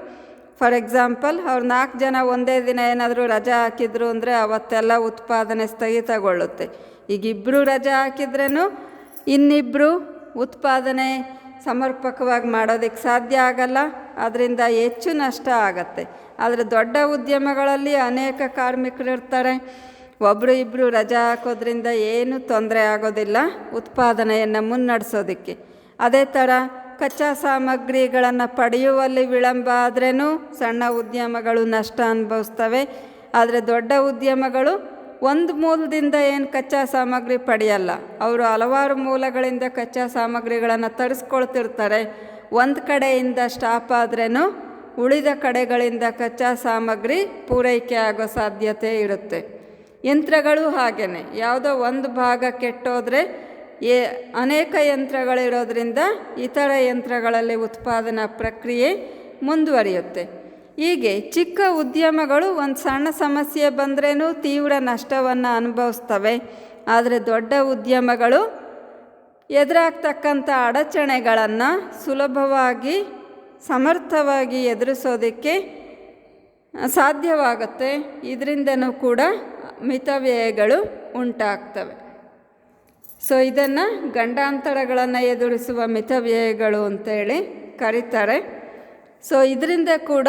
ಫಾರ್ ಎಕ್ಸಾಂಪಲ್, ಅವ್ರು 4 ಜನ ಒಂದೇ ದಿನ ಏನಾದರೂ ರಜಾ ಹಾಕಿದ್ರು ಅಂದರೆ ಅವತ್ತೆಲ್ಲ ಉತ್ಪಾದನೆ ಸ್ಥಗಿತಗೊಳ್ಳುತ್ತೆ. ಈಗ ಇಬ್ಬರು ರಜಾ ಹಾಕಿದ್ರೂ ಇನ್ನಿಬ್ಬರು ಉತ್ಪಾದನೆ ಸಮರ್ಪಕವಾಗಿ ಮಾಡೋದಕ್ಕೆ ಸಾಧ್ಯ ಆಗಲ್ಲ. ಅದರಿಂದ ಹೆಚ್ಚು ನಷ್ಟ ಆಗತ್ತೆ. ಆದರೆ ದೊಡ್ಡ ಉದ್ಯಮಗಳಲ್ಲಿ ಅನೇಕ ಕಾರ್ಮಿಕರು ಇರ್ತಾರೆ. ಒಬ್ಬರು ಇಬ್ಬರು ರಜಾ ಹಾಕೋದ್ರಿಂದ ಏನೂ ತೊಂದರೆ ಆಗೋದಿಲ್ಲ ಉತ್ಪಾದನೆಯನ್ನು ಮುನ್ನಡೆಸೋದಕ್ಕೆ. ಅದೇ ಥರ ಕಚ್ಚಾ ಸಾಮಗ್ರಿಗಳನ್ನು ಪಡೆಯುವಲ್ಲಿ ವಿಳಂಬ ಆದ್ರೂ ಸಣ್ಣ ಉದ್ಯಮಗಳು ನಷ್ಟ ಅನುಭವಿಸ್ತವೆ. ಆದರೆ ದೊಡ್ಡ ಉದ್ಯಮಗಳು ಒಂದು ಮೂಲದಿಂದ ಏನು ಕಚ್ಚಾ ಸಾಮಗ್ರಿ ಪಡೆಯಲ್ಲ. ಅವರು ಹಲವಾರು ಮೂಲಗಳಿಂದ ಕಚ್ಚಾ ಸಾಮಗ್ರಿಗಳನ್ನು ತರಿಸ್ಕೊಳ್ತಿರ್ತಾರೆ. ಒಂದು ಕಡೆಯಿಂದ ಸ್ಟಾಪ್ ಆದ್ರೂ ಉಳಿದ ಕಡೆಗಳಿಂದ ಕಚ್ಚಾ ಸಾಮಗ್ರಿ ಪೂರೈಕೆ ಆಗೋ ಸಾಧ್ಯತೆ ಇರುತ್ತೆ. ಯಂತ್ರಗಳು ಹಾಗೆಯೇ, ಯಾವುದೋ ಒಂದು ಭಾಗ ಕೆಟ್ಟೋದ್ರೆ ಅನೇಕ ಯಂತ್ರಗಳಿರೋದ್ರಿಂದ ಇತರ ಯಂತ್ರಗಳಲ್ಲಿ ಉತ್ಪಾದನಾ ಪ್ರಕ್ರಿಯೆ ಮುಂದುವರಿಯುತ್ತೆ. ಹೀಗೆ ಚಿಕ್ಕ ಉದ್ಯಮಗಳು ಒಂದು ಸಣ್ಣ ಸಮಸ್ಯೆ ಬಂದ್ರೂ ತೀವ್ರ ನಷ್ಟವನ್ನು ಅನುಭವಿಸ್ತವೆ. ಆದರೆ ದೊಡ್ಡ ಉದ್ಯಮಗಳು ಎದುರಾಗ್ತಕ್ಕಂಥ ಅಡಚಣೆಗಳನ್ನು ಸುಲಭವಾಗಿ ಸಮರ್ಥವಾಗಿ ಎದುರಿಸೋದಕ್ಕೆ ಸಾಧ್ಯವಾಗುತ್ತೆ. ಇದರಿಂದನೂ ಕೂಡ ಮಿತವ್ಯಯಗಳು ಉಂಟಾಗ್ತವೆ. ಸೊ ಇದನ್ನು ಗಂಡಾಂತರಗಳನ್ನು ಎದುರಿಸುವ ಮಿತವ್ಯಯಗಳು ಅಂತೇಳಿ ಕರೀತಾರೆ. ಸೊ ಇದರಿಂದ ಕೂಡ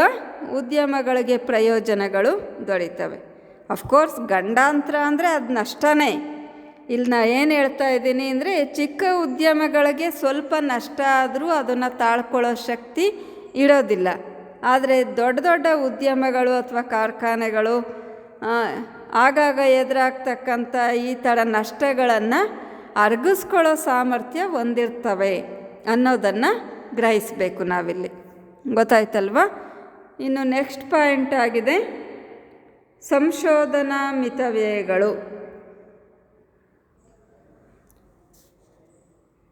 ಉದ್ಯಮಗಳಿಗೆ ಪ್ರಯೋಜನಗಳು ದೊರೀತವೆ. ಅಫ್ಕೋರ್ಸ್ ಗಂಡಾಂತರ ಅಂದರೆ ಅದು ನಷ್ಟನೇ. ಇಲ್ಲಿ ನಾನು ಏನು ಹೇಳ್ತಾ ಇದ್ದೀನಿ ಅಂದರೆ, ಚಿಕ್ಕ ಉದ್ಯಮಗಳಿಗೆ ಸ್ವಲ್ಪ ನಷ್ಟ ಆದರೂ ಅದನ್ನು ತಾಳ್ಕೊಳ್ಳೋ ಶಕ್ತಿ ಇರೋದಿಲ್ಲ. ಆದರೆ ದೊಡ್ಡ ದೊಡ್ಡ ಉದ್ಯಮಗಳು ಅಥವಾ ಕಾರ್ಖಾನೆಗಳು ಆಗಾಗ ಎದುರಾಗ್ತಕ್ಕಂಥ ಈ ಥರ ನಷ್ಟಗಳನ್ನು ಅರಗಿಸ್ಕೊಳ್ಳೋ ಸಾಮರ್ಥ್ಯ ಹೊಂದಿರ್ತವೆ ಅನ್ನೋದನ್ನು ಗ್ರಹಿಸಬೇಕು ನಾವಿಲ್ಲಿ. ಗೊತ್ತಾಯ್ತಲ್ವಾ? ಇನ್ನು ನೆಕ್ಸ್ಟ್ ಪಾಯಿಂಟ್ ಆಗಿದೆ ಸಂಶೋಧನಾ ಮಿತವ್ಯಯಗಳು.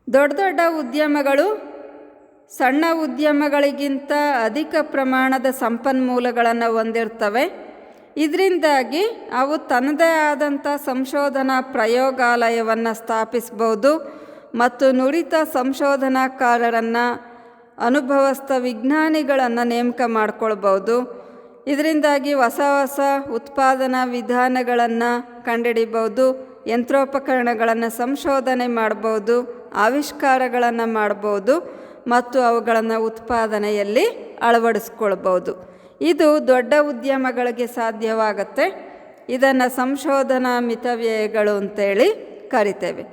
ದೊಡ್ಡ ದೊಡ್ಡ ಉದ್ಯಮಗಳು ಸಣ್ಣ ಉದ್ಯಮಗಳಿಗಿಂತ ಅಧಿಕ ಪ್ರಮಾಣದ ಸಂಪನ್ಮೂಲಗಳನ್ನು ಹೊಂದಿರ್ತವೆ. ಇದರಿಂದಾಗಿ ಅವು ತನ್ನದೇ ಆದಂಥ ಸಂಶೋಧನಾ ಪ್ರಯೋಗಾಲಯವನ್ನು ಸ್ಥಾಪಿಸ್ಬೋದು ಮತ್ತು ನುರಿತ ಸಂಶೋಧನಾಕಾರರನ್ನು, ಅನುಭವಸ್ಥ ವಿಜ್ಞಾನಿಗಳನ್ನು ನೇಮಕ ಮಾಡ್ಕೊಳ್ಬೋದು. ಇದರಿಂದಾಗಿ ಹೊಸ ಹೊಸ ಉತ್ಪಾದನಾ ವಿಧಾನಗಳನ್ನು ಕಂಡುಹಿಡಿಬೋದು, ಯಂತ್ರೋಪಕರಣಗಳನ್ನು ಸಂಶೋಧನೆ ಮಾಡ್ಬೋದು, ಆವಿಷ್ಕಾರಗಳನ್ನು ಮಾಡ್ಬೋದು ಮತ್ತು ಅವುಗಳನ್ನು ಉತ್ಪಾದನೆಯಲ್ಲಿ ಅಳವಡಿಸ್ಕೊಳ್ಬೋದು. ಇದು ದೊಡ್ಡ ಉದ್ಯಮಗಳಿಗೆ ಸಾಧ್ಯವಾಗುತ್ತೆ. ಇದನ್ನು ಸಂಶೋಧನಾ ಮಿತವ್ಯಯಗಳು ಅಂತೇಳಿ ಕರಿತೇವೆ.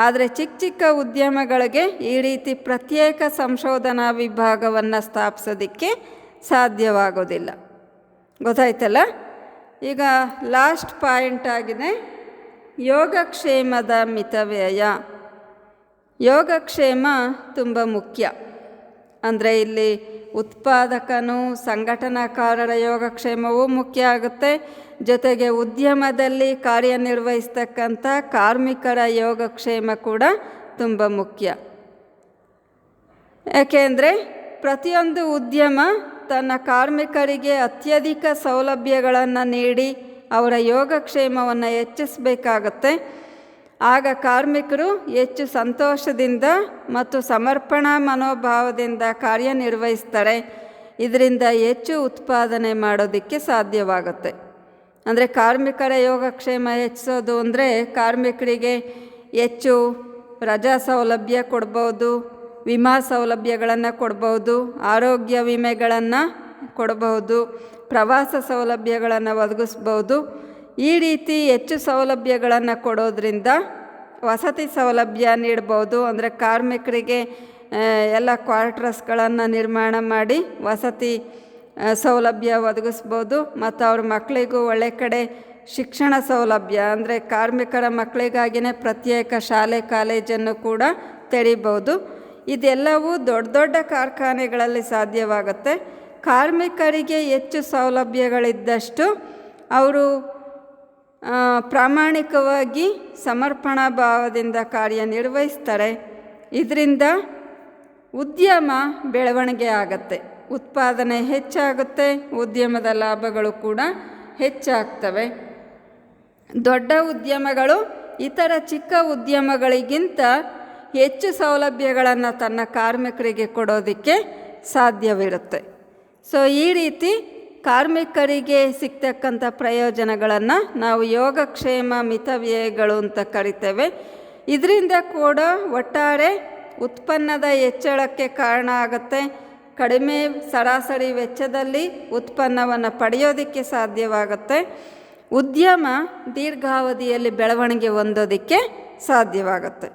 ಆದರೆ ಚಿಕ್ಕ ಚಿಕ್ಕ ಉದ್ಯಮಗಳಿಗೆ ಈ ರೀತಿ ಪ್ರತ್ಯೇಕ ಸಂಶೋಧನಾ ವಿಭಾಗವನ್ನು ಸ್ಥಾಪಿಸೋದಕ್ಕೆ ಸಾಧ್ಯವಾಗೋದಿಲ್ಲ. ಗೊತ್ತಾಯ್ತಲ್ಲ? ಈಗ ಲಾಸ್ಟ್ ಪಾಯಿಂಟ್ ಆಗಿದೆ ಯೋಗಕ್ಷೇಮದ ಮಿತವ್ಯಯ. ಯೋಗಕ್ಷೇಮ ತುಂಬ ಮುಖ್ಯ. ಅಂದರೆ ಇಲ್ಲಿ ಉತ್ಪಾದಕನು, ಸಂಘಟನಾಕಾರರ ಯೋಗಕ್ಷೇಮವೂ ಮುಖ್ಯ ಆಗುತ್ತೆ. ಜೊತೆಗೆ ಉದ್ಯಮದಲ್ಲಿ ಕಾರ್ಯನಿರ್ವಹಿಸ್ತಕ್ಕಂಥ ಕಾರ್ಮಿಕರ ಯೋಗಕ್ಷೇಮ ಕೂಡ ತುಂಬ ಮುಖ್ಯ. ಯಾಕೆಂದರೆ ಪ್ರತಿಯೊಂದು ಉದ್ಯಮ ತನ್ನ ಕಾರ್ಮಿಕರಿಗೆ ಅತ್ಯಧಿಕ ಸೌಲಭ್ಯಗಳನ್ನು ನೀಡಿ ಅವರ ಯೋಗಕ್ಷೇಮವನ್ನು ಹೆಚ್ಚಿಸಬೇಕಾಗತ್ತೆ. ಆಗ ಕಾರ್ಮಿಕರು ಹೆಚ್ಚು ಸಂತೋಷದಿಂದ ಮತ್ತು ಸಮರ್ಪಣಾ ಮನೋಭಾವದಿಂದ ಕಾರ್ಯನಿರ್ವಹಿಸ್ತಾರೆ. ಇದರಿಂದ ಹೆಚ್ಚು ಉತ್ಪಾದನೆ ಮಾಡೋದಕ್ಕೆ ಸಾಧ್ಯವಾಗುತ್ತೆ. ಅಂದರೆ ಕಾರ್ಮಿಕರ ಯೋಗಕ್ಷೇಮ ಹೆಚ್ಚಿಸೋದು ಅಂದರೆ ಕಾರ್ಮಿಕರಿಗೆ ಹೆಚ್ಚು ರಜಾ ಸೌಲಭ್ಯ ಕೊಡ್ಬೋದು, ವಿಮಾ ಸೌಲಭ್ಯಗಳನ್ನು ಕೊಡ್ಬೋದು, ಆರೋಗ್ಯ ವಿಮೆಗಳನ್ನು ಕೊಡಬಹುದು, ಪ್ರವಾಸ ಸೌಲಭ್ಯಗಳನ್ನು ಒದಗಿಸ್ಬೋದು. ಈ ರೀತಿ ಹೆಚ್ಚು ಸೌಲಭ್ಯಗಳನ್ನು ಕೊಡೋದ್ರಿಂದ ವಸತಿ ಸೌಲಭ್ಯ ನೀಡ್ಬೋದು. ಅಂದರೆ ಕಾರ್ಮಿಕರಿಗೆ ಎಲ್ಲ ಕ್ವಾರ್ಟರ್ಸ್ಗಳನ್ನು ನಿರ್ಮಾಣ ಮಾಡಿ ವಸತಿ ಸೌಲಭ್ಯ ಒದಗಿಸ್ಬೋದು. ಮತ್ತು ಅವ್ರ ಮಕ್ಕಳಿಗೂ ಒಳ್ಳೆ ಕಡೆ ಶಿಕ್ಷಣ ಸೌಲಭ್ಯ, ಅಂದರೆ ಕಾರ್ಮಿಕರ ಮಕ್ಕಳಿಗಾಗಿಯೇ ಪ್ರತ್ಯೇಕ ಶಾಲೆ ಕಾಲೇಜನ್ನು ಕೂಡ ತೆರೀಬೋದು. ಇದೆಲ್ಲವೂ ದೊಡ್ಡ ದೊಡ್ಡ ಕಾರ್ಖಾನೆಗಳಲ್ಲಿ ಸಾಧ್ಯವಾಗುತ್ತೆ. ಕಾರ್ಮಿಕರಿಗೆ ಹೆಚ್ಚು ಸೌಲಭ್ಯಗಳಿದ್ದಷ್ಟು ಅವರು ಪ್ರಾಮಾಣಿಕವಾಗಿ ಸಮರ್ಪಣಾ ಭಾವದಿಂದ ಕಾರ್ಯನಿರ್ವಹಿಸ್ತಾರೆ. ಇದರಿಂದ ಉದ್ಯಮ ಬೆಳವಣಿಗೆ ಆಗುತ್ತೆ, ಉತ್ಪಾದನೆ ಹೆಚ್ಚಾಗುತ್ತೆ, ಉದ್ಯಮದ ಲಾಭಗಳು ಕೂಡ ಹೆಚ್ಚಾಗ್ತವೆ. ದೊಡ್ಡ ಉದ್ಯಮಗಳು ಇತರ ಚಿಕ್ಕ ಉದ್ಯಮಗಳಿಗಿಂತ ಹೆಚ್ಚು ಸೌಲಭ್ಯಗಳನ್ನು ತನ್ನ ಕಾರ್ಮಿಕರಿಗೆ ಕೊಡೋದಕ್ಕೆ ಸಾಧ್ಯವಿರುತ್ತೆ. ಸೊ ಈ ರೀತಿ ಕಾರ್ಮಿಕರಿಗೆ ಸಿಗ್ತಕ್ಕಂಥ ಪ್ರಯೋಜನಗಳನ್ನು ನಾವು ಯೋಗಕ್ಷೇಮ ಮಿತವ್ಯಯಗಳು ಅಂತ ಕರಿತೇವೆ. ಇದರಿಂದ ಕೂಡ ಒಟ್ಟಾರೆ ಉತ್ಪನ್ನದ ಹೆಚ್ಚಳಕ್ಕೆ ಕಾರಣ ಆಗುತ್ತೆ. ಕಡಿಮೆ ಸರಾಸರಿ ವೆಚ್ಚದಲ್ಲಿ ಉತ್ಪನ್ನವನ್ನು ಪಡೆಯೋದಕ್ಕೆ ಸಾಧ್ಯವಾಗುತ್ತೆ. ಉದ್ಯಮ ದೀರ್ಘಾವಧಿಯಲ್ಲಿ ಬೆಳವಣಿಗೆ ಹೊಂದೋದಕ್ಕೆ ಸಾಧ್ಯವಾಗುತ್ತೆ.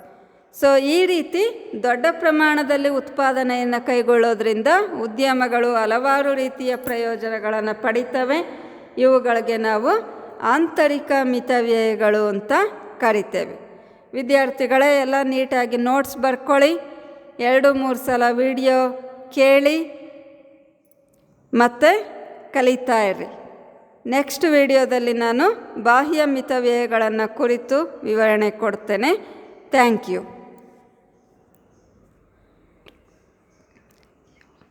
ಸೊ ಈ ರೀತಿ ದೊಡ್ಡ ಪ್ರಮಾಣದಲ್ಲಿ ಉತ್ಪಾದನೆಯನ್ನು ಕೈಗೊಳ್ಳೋದ್ರಿಂದ ಉದ್ಯಮಗಳು ಹಲವಾರು ರೀತಿಯ ಪ್ರಯೋಜನಗಳನ್ನು ಪಡಿತವೆ. ಇವುಗಳಿಗೆ ನಾವು ಆಂತರಿಕ ಮಿತವ್ಯಯಗಳು ಅಂತ ಕರಿತೇವೆ. ವಿದ್ಯಾರ್ಥಿಗಳೇ, ಎಲ್ಲ ನೀಟಾಗಿ ನೋಟ್ಸ್ ಬರ್ಕೊಳ್ಳಿ, 2-3 ಸಲ ವಿಡಿಯೋ ಕೇಳಿ ಮತ್ತು ಕಲಿತಾ ಇರ್ರಿ. ನೆಕ್ಸ್ಟ್ ವಿಡಿಯೋದಲ್ಲಿ ನಾನು ಬಾಹ್ಯ ಮಿತವ್ಯಯಗಳನ್ನು ಕುರಿತು ವಿವರಣೆ ಕೊಡ್ತೇನೆ. Thank you.